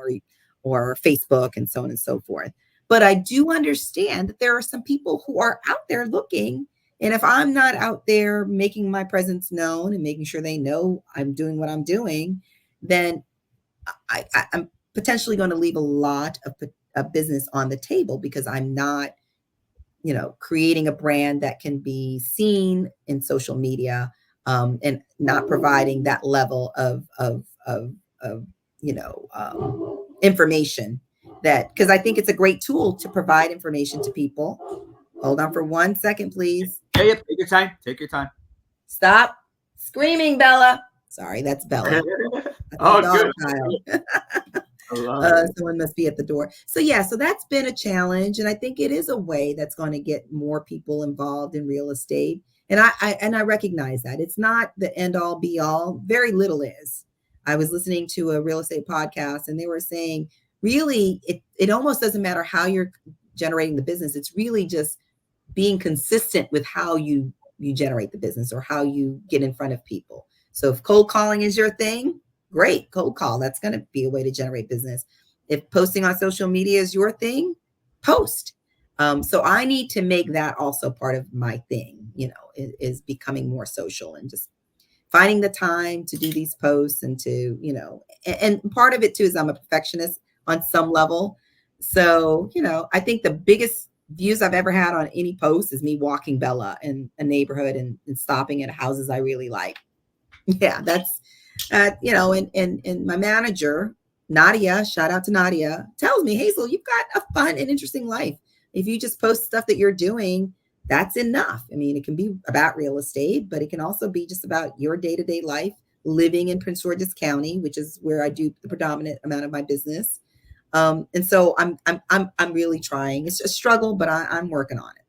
or Facebook and so on and so forth. But I do understand that there are some people who are out there looking. And if I'm not out there making my presence known and making sure they know I'm doing what I'm doing, then I'm potentially going to leave a lot of business on the table because I'm not, creating a brand that can be seen in social media, and not providing that level of information because I think it's a great tool to provide information to people. Hold on for 1 second, please. Yeah, take your time. Stop screaming, Bella. Sorry, that's Bella. That's good. Someone must be at the door. So that's been a challenge, and I think it is a way that's going to get more people involved in real estate. And I recognize that it's not the end all be all. Very little is. I was listening to a real estate podcast, and they were saying, really, it almost doesn't matter how you're generating the business. It's really just being consistent with how you generate the business or how you get in front of people. So if cold calling is your thing, great, cold call. That's going to be a way to generate business. If posting on social media is your thing, post. So I need to make that also part of my thing, is becoming more social and just finding the time to do these posts and to, and part of it too is I'm a perfectionist on some level. So, I think the biggest views I've ever had on any post is me walking Bella in a neighborhood and stopping at houses I really like. Yeah, that's, and my manager, Nadia, shout out to Nadia, tells me, Hazel, you've got a fun and interesting life. If you just post stuff that you're doing, that's enough. I mean, it can be about real estate, but it can also be just about your day-to-day life, living in Prince George's County, which is where I do the predominant amount of my business. And so I'm really trying. It's a struggle, but I'm working on it.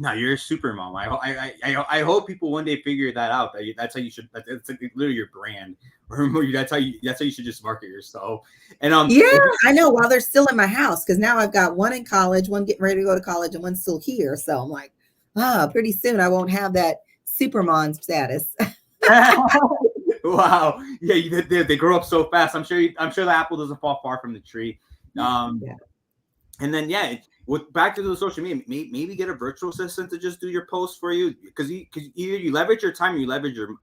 No, you're a super mom. I hope people one day figure that out. That's how you should. That's like literally your brand. Or that's how you should just market yourself. And Yeah, I know. While they're still in my house, because now I've got one in college, one getting ready to go to college, and one still here. So I'm like, pretty soon I won't have that super mom status. wow, yeah, they grow up so fast. I'm sure the apple doesn't fall far from the tree. Um, Yeah. and then yeah, with back to the social media, maybe get a virtual assistant to just do your posts for you because either you leverage your time or you leverage your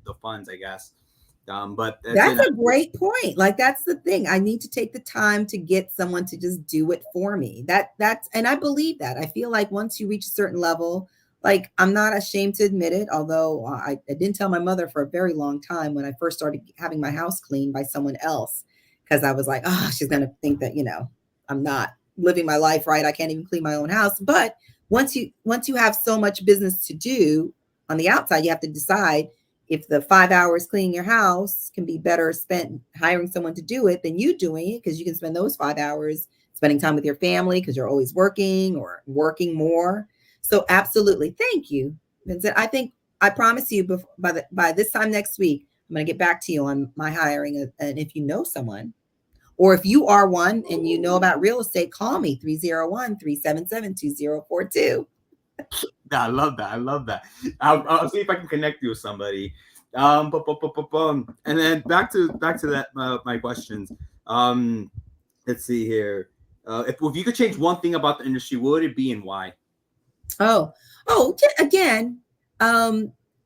the funds, I guess. But that's That's it. a great point. Like that's the thing. I need to take the time to get someone to just do it for me. That's and I believe that. I feel like once you reach a certain level, like I'm not ashamed to admit it, although I didn't tell my mother for a very long time when I first started having my house cleaned by someone else because I was like, oh, she's gonna think that, I'm not living my life right. I can't even clean my own house. But once you have so much business to do on the outside, you have to decide if the 5 hours cleaning your house can be better spent hiring someone to do it than you doing it, because you can spend those 5 hours spending time with your family because you're always working or working more. So absolutely. Thank you, Vincent. I promise you by this time next week, I'm going to get back to you on my hiring. And if you know someone, or if you are one and you know about real estate, call me 301-377-2042. I love that. I love that. I'll see if I can connect you with somebody. And then back to that my questions. Um, let's see here. If you could change one thing about the industry, what would it be and why? Oh, again,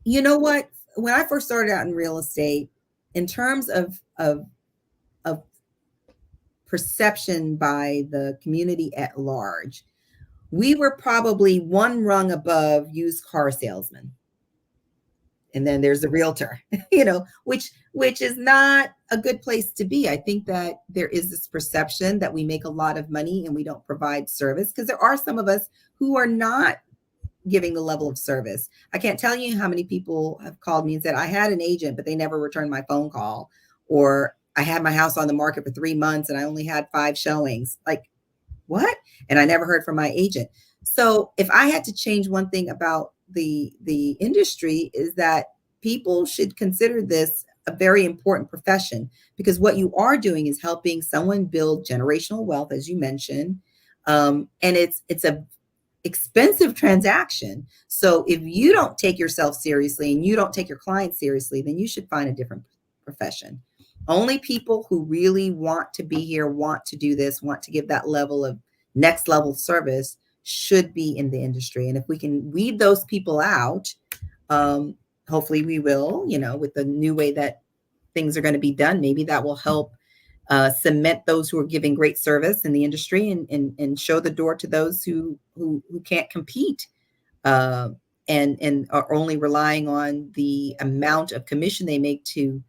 you know what? When I first started out in real estate, in terms of perception by the community at large, we were probably one rung above used car salesmen. And then there's a realtor, which is not a good place to be. I think that there is this perception that we make a lot of money and we don't provide service, because there are some of us who are not giving the level of service. I can't tell you how many people have called me and said, I had an agent, but they never returned my phone call. Or I had my house on the market for 3 months and I only had 5 showings. Like, what? And I never heard from my agent. So if I had to change one thing about the industry, is that people should consider this a very important profession, because what you are doing is helping someone build generational wealth, as you mentioned. And it's a expensive transaction. So if you don't take yourself seriously and you don't take your clients seriously, then you should find a different profession. Only people who really want to be here, want to do this, want to give that level of next level service should be in the industry. And if we can weed those people out, hopefully we will, with the new way that things are going to be done, maybe that will help cement those who are giving great service in the industry, and show the door to those who can't compete, and are only relying on the amount of commission they make to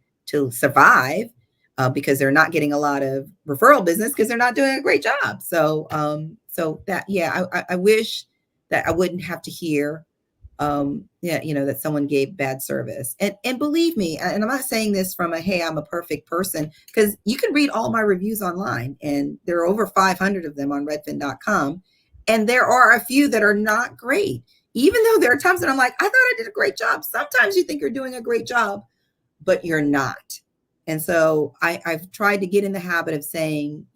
survive, because they're not getting a lot of referral business because they're not doing a great job. So that, yeah, I wish that I wouldn't have to hear that someone gave bad service. And believe me, and I'm not saying this from hey, I'm a perfect person, because you can read all my reviews online, and there are over 500 of them on redfin.com. And there are a few that are not great, even though there are times that I'm like, I thought I did a great job. Sometimes you think you're doing a great job, but you're not. And so I've tried to get in the habit of saying,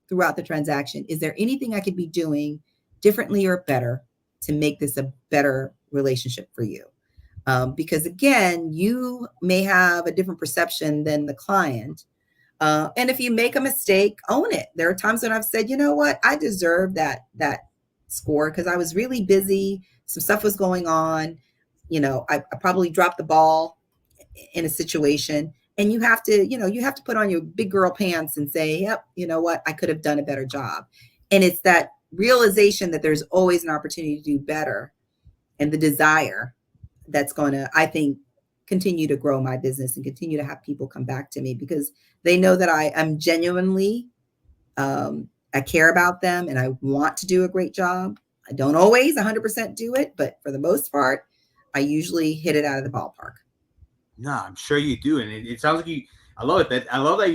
throughout the transaction, is there anything I could be doing differently or better to make this a better relationship for you? Because again, you may have a different perception than the client. And if you make a mistake, own it. There are times when I've said, you know what, I deserve that score because I was really busy. Some stuff was going on. I probably dropped the ball in a situation. And you have to put on your big girl pants and say, yep, you know what, I could have done a better job. And it's that realization that there's always an opportunity to do better, and the desire that's going to, I think, continue to grow my business and continue to have people come back to me, because they know that I am genuinely, I care about them and I want to do a great job. I don't always 100% do it, but for the most part, I usually hit it out of the ballpark. No, I'm sure you do, and it sounds like I love it. I love that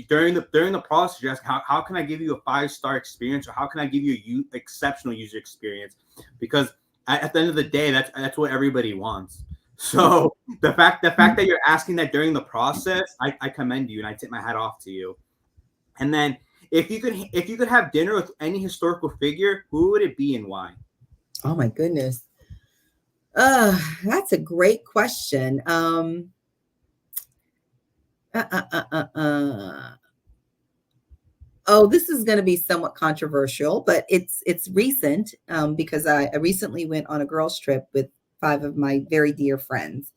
during the process you ask how can I give you a 5-star experience, or how can I give you a exceptional user experience, because at the end of the day that's what everybody wants. So the fact that you're asking that during the process, I commend you and I tip my hat off to you. And then if you could have dinner with any historical figure, who would it be and why? Oh my goodness. That's a great question. Uh, uh, uh, uh. Oh, this is going to be somewhat controversial, but it's recent because I recently went on a girls' trip with 5 of my very dear friends,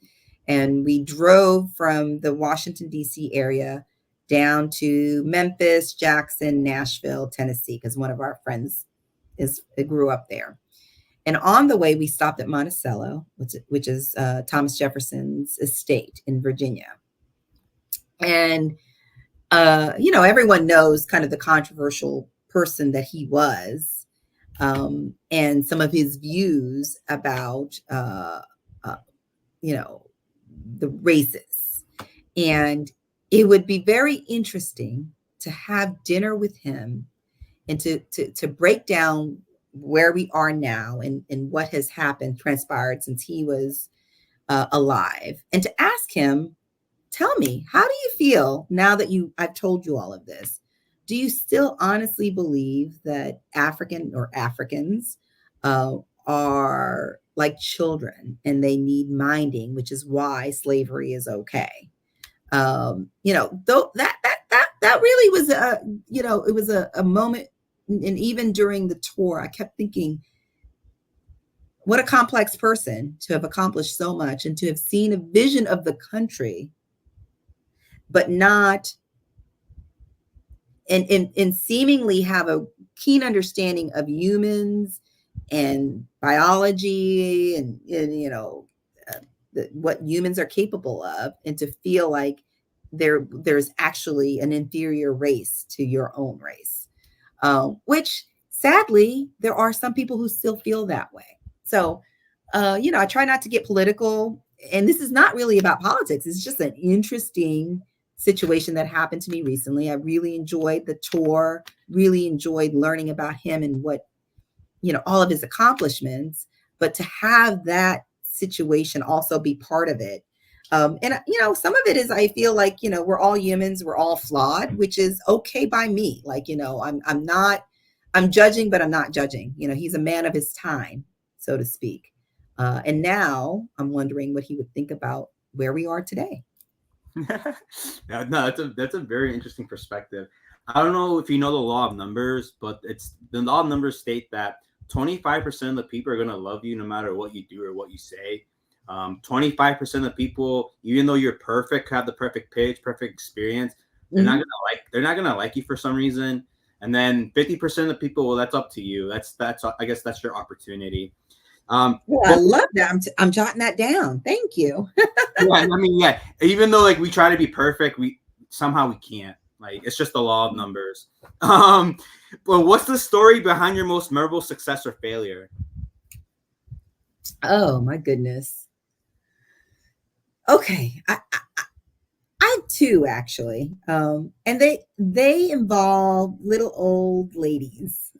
and we drove from the Washington D.C. area down to Memphis, Jackson, Nashville, Tennessee, because one of our friends grew up there. And on the way, we stopped at Monticello, which is Thomas Jefferson's estate in Virginia, and everyone knows kind of the controversial person that he was, and some of his views about, uh, you know, the races. And it would be very interesting to have dinner with him and to break down where we are now and what has happened, transpired since he was alive, and to ask him, tell me, how do you feel now that I've told you all of this? Do you still honestly believe that Africans are like children and they need minding, which is why slavery is okay? Though that really was it was a moment, and even during the tour, I kept thinking, what a complex person to have accomplished so much and to have seen a vision of the country, but not and seemingly have a keen understanding of humans and biology and what humans are capable of, and to feel like there's actually an inferior race to your own race, which sadly there are some people who still feel that way. So I try not to get political, and this is not really about politics. It's just an interesting situation that happened to me recently. I really enjoyed the tour, really enjoyed learning about him and what, all of his accomplishments, but to have that situation also be part of it. And some of it is, I feel like, we're all humans, we're all flawed, which is okay by me. Like, I'm judging, but I'm not judging. He's a man of his time, so to speak. And now I'm wondering what he would think about where we are today. No, that's a very interesting perspective. I don't know if you know the law of numbers, but it's the law of numbers state that 25% of the people are gonna love you no matter what you do or what you say. 25% of the people, even though you're perfect, have the perfect pitch, perfect experience, they're not gonna like you for some reason. And then 50% of the people, well, that's up to you. That's I guess that's your opportunity. Well, I love that. I'm jotting that down. Thank you. Yeah, I mean, yeah. Even though like we try to be perfect, we can't. Like it's just the law of numbers. But what's the story behind your most memorable success or failure? Oh my goodness. Okay, I have two actually, and they involve little old ladies,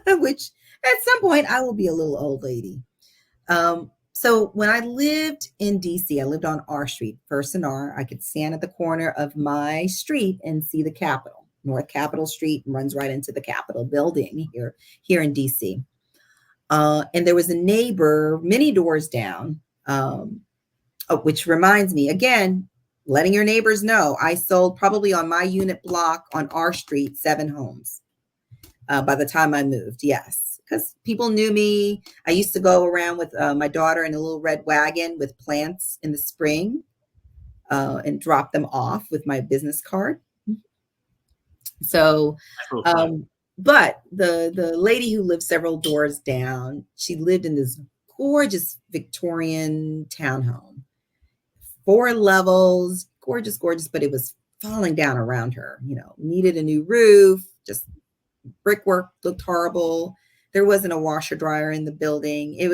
which at some point I will be a little old lady. So when I lived in DC, I lived on R Street, First and R. I could stand at the corner of my street and see the Capitol. North Capitol Street runs right into the Capitol building here in DC. And there was a neighbor many doors down, which reminds me again, letting your neighbors know I sold probably on my unit block on R Street 7 homes by the time I moved. Yes, because people knew me. I used to go around with my daughter in a little red wagon with plants in the spring and drop them off with my business card. So, but the lady who lived several doors down, she lived in this gorgeous Victorian townhome, 4 levels, gorgeous, gorgeous, but it was falling down around her, needed a new roof, just brickwork looked horrible. There wasn't a washer dryer in the building. It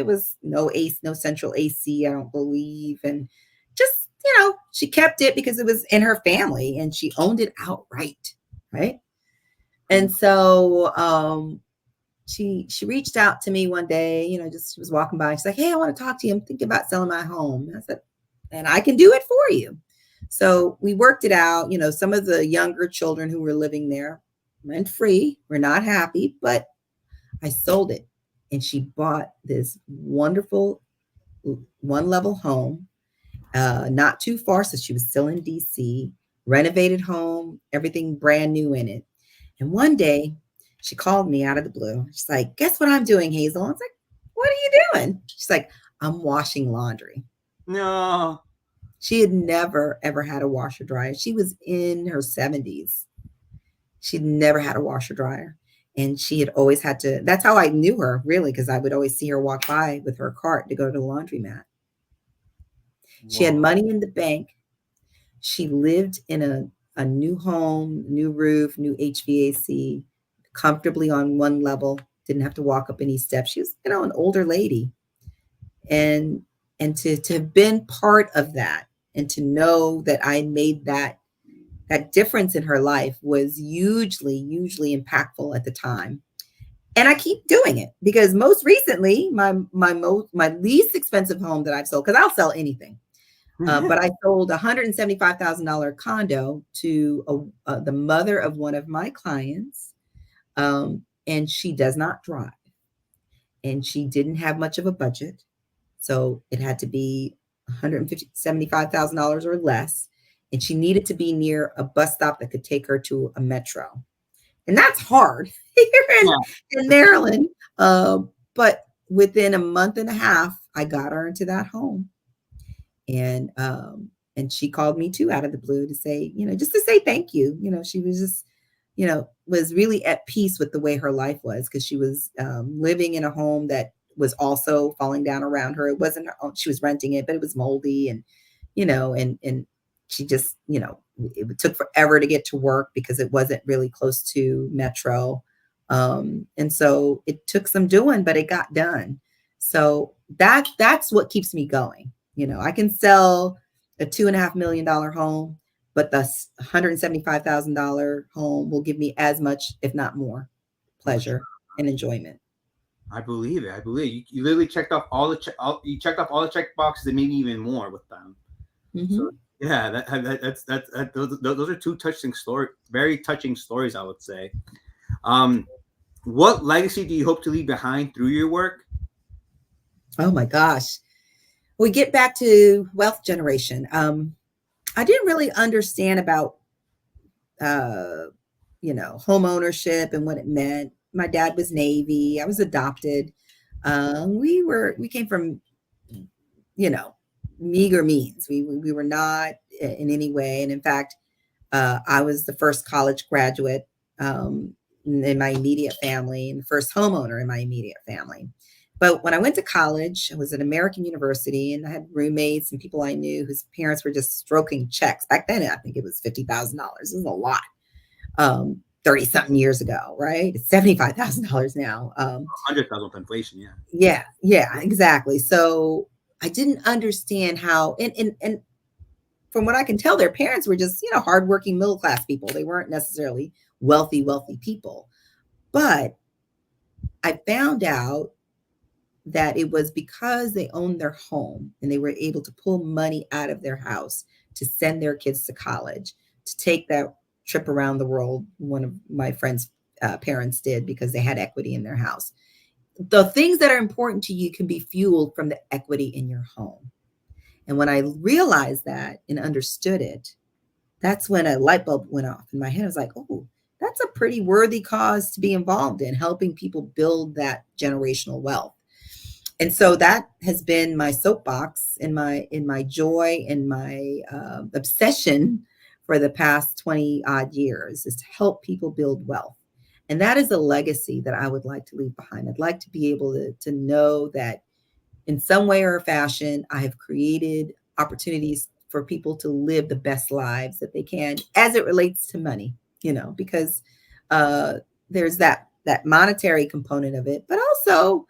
was no AC, no central AC, I don't believe. And just she kept it because it was in her family and she owned it outright. Right. And so she reached out to me one day, just she was walking by. She's like, "Hey, I want to talk to you. I'm thinking about selling my home." And I said, "And I can do it for you." So we worked it out. Some of the younger children who were living there rent free, were not happy, but I sold it. And she bought this wonderful one level home, not too far. So she was still in DC, renovated home, everything brand new in it. And one day she called me out of the blue. She's like, "Guess what I'm doing, Hazel?" I was like, "What are you doing?" She's like, "I'm washing laundry." No. She had never, ever had a washer dryer. She was in her 70s. She'd never had a washer dryer. And she had always had to, that's how I knew her, really, because I would always see her walk by with her cart to go to the laundromat. She had money in the bank. She lived in a new home, new roof, new HVAC, comfortably on one level, didn't have to walk up any steps. She was, an older lady. And to have been part of that and to know that I made that difference in her life was hugely impactful at the time. And I keep doing it because most recently, my least expensive home that I've sold, because I'll sell anything, but I sold a $175,000 condo to the mother of one of my clients, and she does not drive, and she didn't have much of a budget, so it had to be $175,000 or less, and she needed to be near a bus stop that could take her to a metro, and that's hard here in Maryland. But within a month and a half, I got her into that home, and she called me too out of the blue to say, just to say thank you. She was just, was really at peace with the way her life was, because she was living in a home that was also falling down around her. It wasn't her own, she was renting it, but it was moldy, and and she just, it took forever to get to work because it wasn't really close to metro, and so it took some doing, but it got done. So that's what keeps me going. I can sell a $2.5 million home, but the $175,000 home will give me as much, if not more, pleasure and enjoyment. I believe it. I believe you literally checked off all the you checked off all the check boxes and maybe even more with them. Mm-hmm. So yeah, those are two touching stories, very touching stories, I would say. What legacy do you hope to leave behind through your work? Oh my gosh. We get back to wealth generation. I didn't really understand about, home ownership and what it meant. My dad was Navy. I was adopted. We came from, meager means. We were not in any way. And in fact, I was the first college graduate in my immediate family and the first homeowner in my immediate family. But when I went to college, I was at American University, and I had roommates and people I knew whose parents were just stroking checks. Back then, I think it was $50,000. It was a lot. 30 something years ago, right? It's $75,000 now. 100,000 with inflation, yeah. Yeah, exactly. So I didn't understand how, and from what I can tell, their parents were just, hardworking middle class people. They weren't necessarily wealthy people. But I found out that it was because they owned their home and they were able to pull money out of their house to send their kids to college, to take that trip around the world. One of my friends' parents did, because they had equity in their house. The things that are important to you can be fueled from the equity in your home. And when I realized that and understood it, that's when a light bulb went off in my head. I was like, oh, that's a pretty worthy cause to be involved in, helping people build that generational wealth. And so that has been my soapbox and my joy and my obsession for the past 20 odd years, is to help people build wealth. And that is a legacy that I would like to leave behind. I'd like to be able to know that in some way or fashion, I have created opportunities for people to live the best lives that they can as it relates to money, because there's that monetary component of it, but also,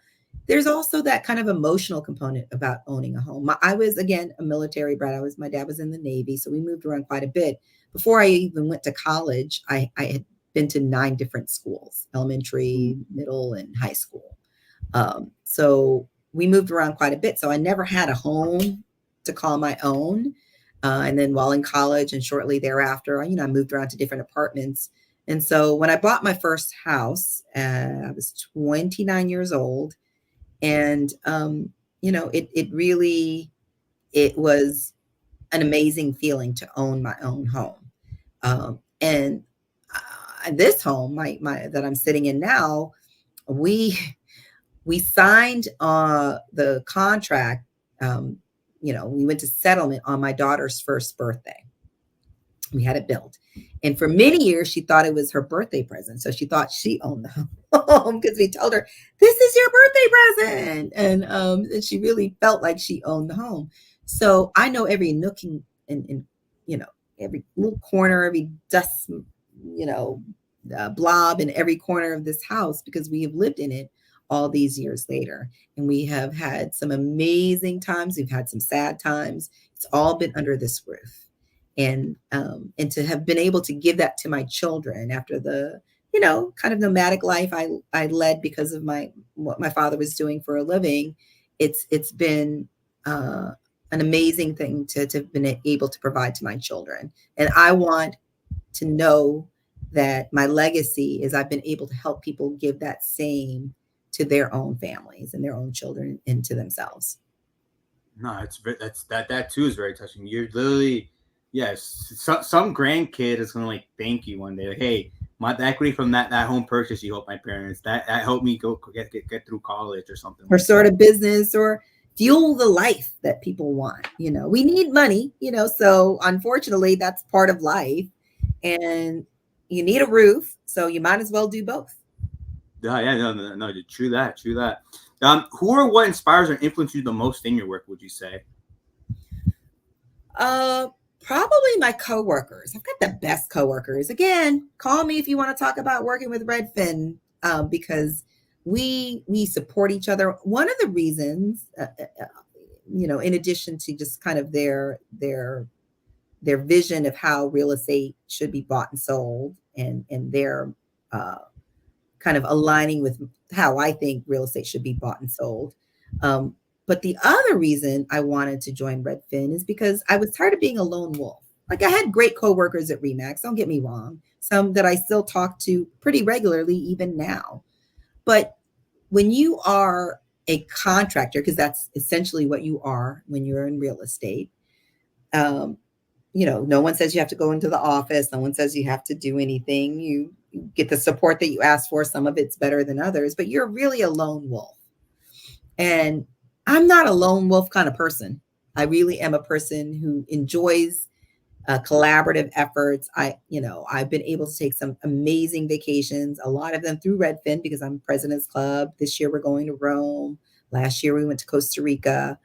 There's also that kind of emotional component about owning a home. I was, again, a military brat. My dad was in the Navy, so we moved around quite a bit. Before I even went to college, I had been to 9 different schools, elementary, middle, and high school. So we moved around quite a bit. So I never had a home to call my own. And then while in college and shortly thereafter, I moved around to different apartments. And so when I bought my first house, I was 29 years old. And, it really, it was an amazing feeling to own my own home. And this home, my that I'm sitting in now, we we signed the contract. We went to settlement on my daughter's first birthday. We had it built. And for many years, she thought it was her birthday present. So she thought she owned the home because we told her, this is your birthday present. And she really felt like she owned the home. So I know every nook and every little corner, every dust, blob in every corner of this house because we have lived in it all these years later. And we have had some amazing times. We've had some sad times. It's all been under this roof. And to have been able to give that to my children after the kind of nomadic life I led because of what my father was doing for a living, it's been an amazing thing to have been able to provide to my children. And I want to know that my legacy is I've been able to help people give that same to their own families and their own children and to themselves. No, that too is very touching. You're literally, yes, some grandkid is gonna like thank you one day. Like, hey, the equity from that home purchase you helped my parents. That helped me go get through college or something. Or Like start that. a business or fuel the life that people want. We need money, so unfortunately that's part of life. And you need a roof, so you might as well do both. Yeah, no, true that, true that. Who or what inspires or influences you the most in your work? Would you say? Probably my coworkers. I've got the best coworkers. Again, call me if you want to talk about working with Redfin, because we support each other. One of the reasons, in addition to just kind of their vision of how real estate should be bought and sold, and their kind of aligning with how I think real estate should be bought and sold. But the other reason I wanted to join Redfin is because I was tired of being a lone wolf. Like I had great coworkers at Remax, don't get me wrong, some that I still talk to pretty regularly even now. But when you are a contractor, because that's essentially what you are when you're in real estate, um, no one says you have to go into the office. No one says you have to do anything. You get the support that you ask for. Some of it's better than others, but you're really a lone wolf. And I'm not a lone wolf kind of person. I really am a person who enjoys collaborative efforts. I've been able to take some amazing vacations, a lot of them through Redfin because I'm President's Club. This year we're going to Rome. Last year we went to Costa Rica.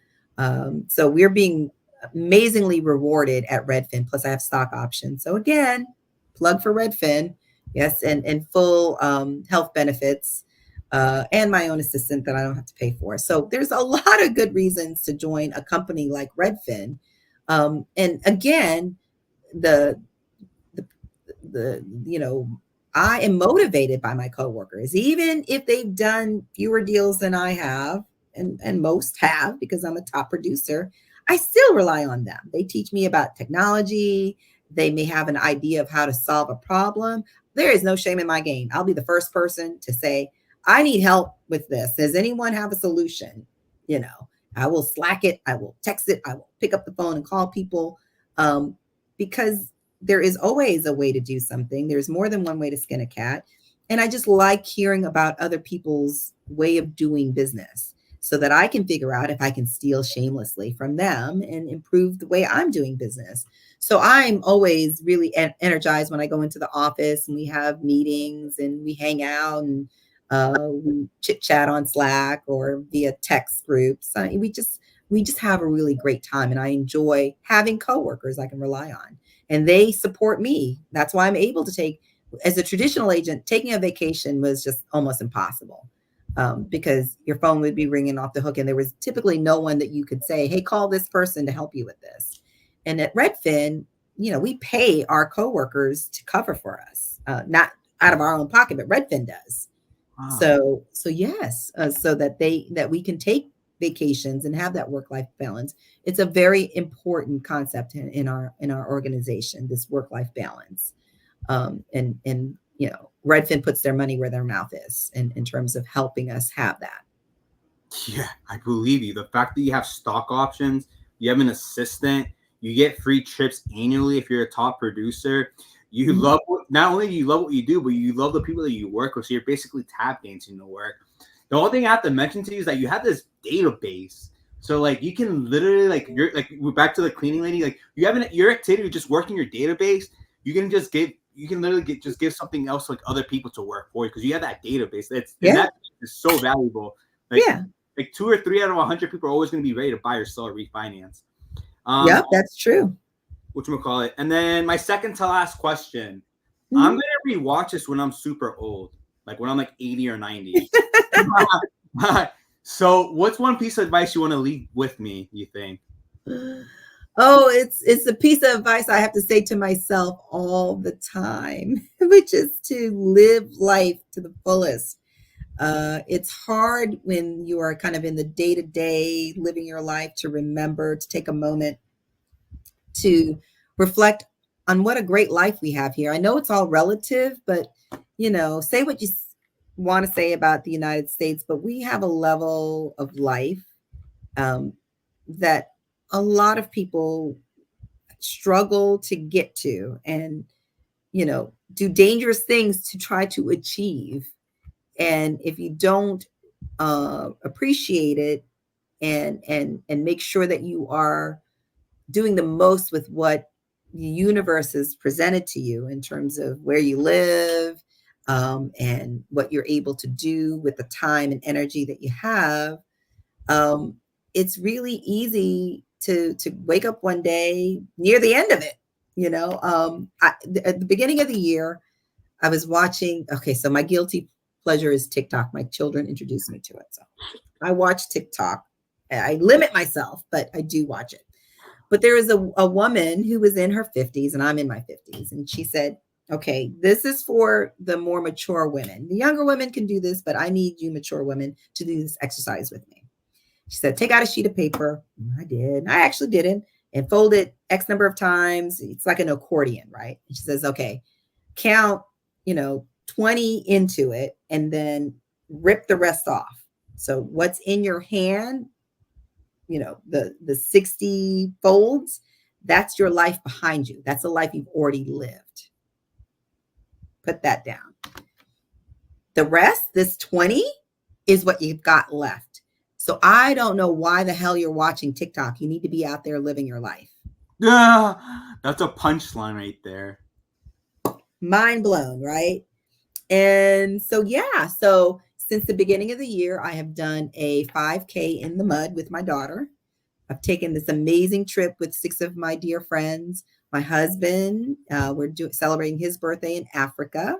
So we're being amazingly rewarded at Redfin. Plus I have stock options. So again, plug for Redfin. Yes, and full health benefits. And my own assistant that I don't have to pay for. So there's a lot of good reasons to join a company like Redfin. And again, the the I am motivated by my coworkers, even if they've done fewer deals than I have, and most have because I'm a top producer. I still rely on them. They teach me about technology. They may have an idea of how to solve a problem. There is no shame in my game. I'll be the first person to say, I need help with this. Does anyone have a solution? I will Slack it. I will text it. I will pick up the phone and call people, because there is always a way to do something. There's more than one way to skin a cat. And I just like hearing about other people's way of doing business so that I can figure out if I can steal shamelessly from them and improve the way I'm doing business. So I'm always really energized when I go into the office and we have meetings and we hang out and we chit chat on Slack or via text groups. We just have a really great time, and I enjoy having coworkers I can rely on, and they support me. That's why I'm able to take, as a traditional agent, taking a vacation was just almost impossible. because your phone would be ringing off the hook, and there was typically no one that you could say, hey, call this person to help you with this. And at Redfin, we pay our coworkers to cover for us, not out of our own pocket, but Redfin does. Wow. So yes, so that we can take vacations and have that work-life balance. It's a very important concept in our organization, this work-life balance. And Redfin puts their money where their mouth is in terms of helping us have that. Yeah, I believe you. The fact that you have stock options, you have an assistant, you get free trips annually if you're a top producer. You Mhm. love not only do you love what you do, but you love the people that you work with. So you're basically tap dancing to work. The only thing I have to mention to you is that you have this database. So like you can literally we're back to the cleaning lady. Like you have your activity just working your database. You can literally just give something else like other people to work for you because you have that database. And Yeah, that is so valuable. Like yeah, like 2 or 3 out of 100 people are always going to be ready to buy or sell or refinance. yep, that's true. Whatchamacallit. And then my second to last question. I'm Mhm. gonna rewatch this when I'm super old, like when I'm like 80 or 90. So what's one piece of advice you want to leave with me, you think? Oh, it's a piece of advice I have to say to myself all the time, which is to live life to the fullest. It's hard when you are kind of in the day to day living your life to remember to take a moment to reflect on what a great life we have here. I know it's all relative, but say what you want to say about the United States, but we have a level of life um, that a lot of people struggle to get to, and do dangerous things to try to achieve. And if you don't appreciate it and make sure that you are doing the most with what the universe has presented to you in terms of where you live, and what you're able to do with the time and energy that you have, um, it's really easy to wake up one day near the end of it. At the beginning of the year, I was watching. Okay, so my guilty pleasure is TikTok. My children introduced me to it, so I watch TikTok. I limit myself, but I do watch it. But there is a woman who was in her 50s, and I'm in my 50s, and she said, okay, this is for the more mature women. The younger women can do this, but I need you mature women to do this exercise with me. She said, take out a sheet of paper. I did. I actually did it and fold it X number of times. It's like an accordion, right? And she says, okay, count, 20 into it and then rip the rest off. So what's in your hand, the 60 folds, that's your life behind you. That's a life you've already lived. Put that down. The rest, this 20, is what you've got left. So I don't know why the hell you're watching TikTok. You need to be out there living your life. Yeah, that's a punchline right there. Mind blown, right? And so, yeah. So since the beginning of the year, I have done a 5K in the mud with my daughter. I've taken this amazing trip with 6 of my dear friends. My husband, celebrating his birthday in Africa.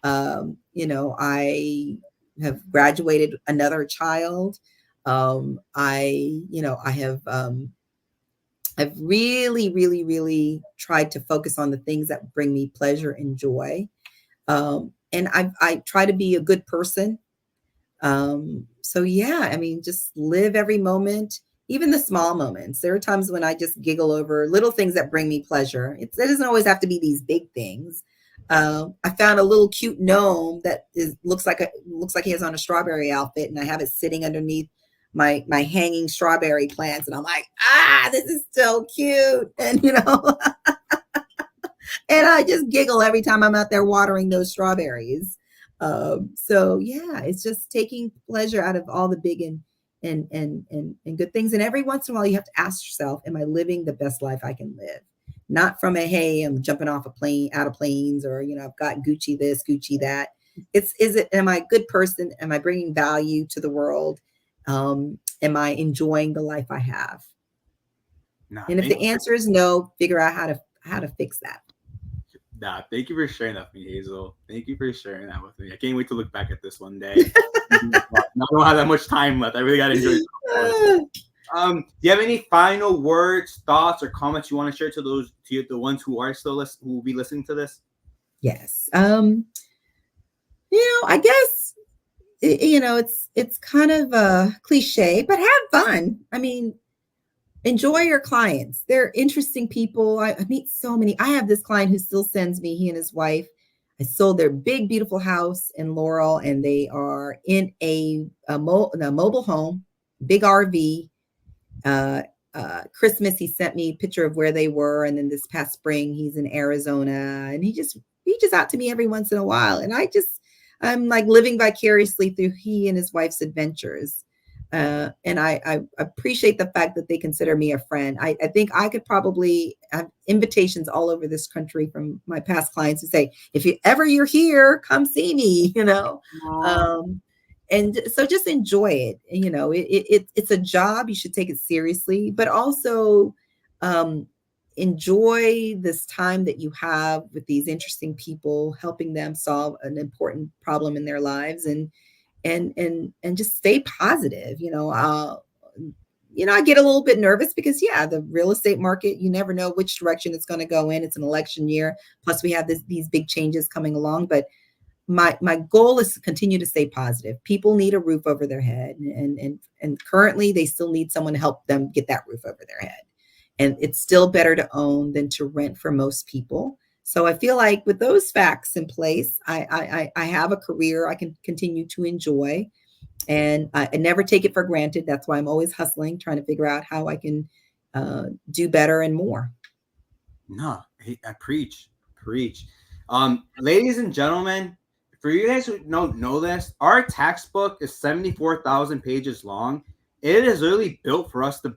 I have graduated another child. I have I've really, really, really tried to focus on the things that bring me pleasure and joy. And I try to be a good person. So yeah, I mean, just live every moment, even the small moments. There are times when I just giggle over little things that bring me pleasure. It doesn't always have to be these big things. I found a little cute gnome that looks like he has on a strawberry outfit, and I have it sitting underneath my hanging strawberry plants, and I'm like, this is so cute, and and I just giggle every time I'm out there watering those strawberries. So yeah, it's just taking pleasure out of all the big and good things. And every once in a while, you have to ask yourself, "Am I living the best life I can live?" Not from a hey, I'm jumping off a plane, out of planes, or I've got Gucci this, Gucci that. Is it? Am I a good person? Am I bringing value to the world? Am I enjoying the life I have? Nah, And if the answer is no, figure out how to fix that. thank you for sharing that with me, Hazel. Thank you for sharing that with me. I can't wait to look back at this one day. I don't have that much time left. I really got to enjoy it. Do you have any final words, thoughts, or comments you want to share to the ones who are still who will be listening to this? Yes. I guess it's kind of a cliche, but have fun. I mean, enjoy your clients. They're interesting people. I meet so many. I have this client who still sends me, he and his wife. I sold their big, beautiful house in Laurel, and they are in a mobile home, big RV. Christmas, he sent me a picture of where they were, and then this past spring, he's in Arizona, and he just reaches out to me every once in a while, and I'm like living vicariously through he and his wife's adventures. And I appreciate the fact that they consider me a friend. I think I could probably have invitations all over this country from my past clients who say, if you're here, come see me, and so just enjoy it. It's a job. You should take it seriously, but also enjoy this time that you have with these interesting people, helping them solve an important problem in their lives, and just stay positive. I get a little bit nervous because the real estate market, you never know which direction it's going to go in. It's an election year. Plus we have these big changes coming along, but my goal is to continue to stay positive. People need a roof over their head, and currently they still need someone to help them get that roof over their head. And it's still better to own than to rent for most people. So I feel like with those facts in place, I have a career I can continue to enjoy, and I never take it for granted. That's why I'm always hustling, trying to figure out how I can do better and more. No, I preach. Ladies and gentlemen, for you guys who don't know this, our textbook is 74,000 pages long. It is literally built for us to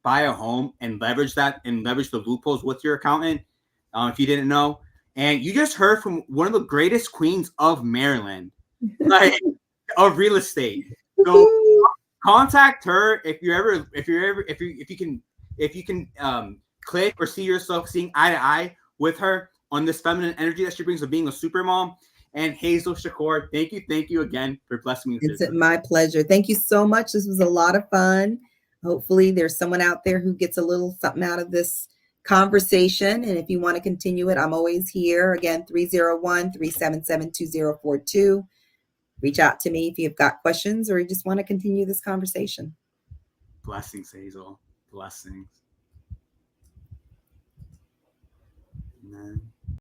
buy a home and leverage the loopholes with your accountant. If you didn't know, and you just heard from one of the greatest queens of Maryland, like of real estate. So contact her if you can click or see yourself seeing eye to eye with her on this feminine energy that she brings of being a super mom. And Hazel Shakur, thank you again for blessing me. It's my pleasure. Thank you so much. This was a lot of fun. Hopefully there's someone out there who gets a little something out of this conversation. And if you want to continue it, I'm always here. Again, 301-377-2042. Reach out to me if you've got questions or you just want to continue this conversation. Blessings, Hazel. Blessings. Amen.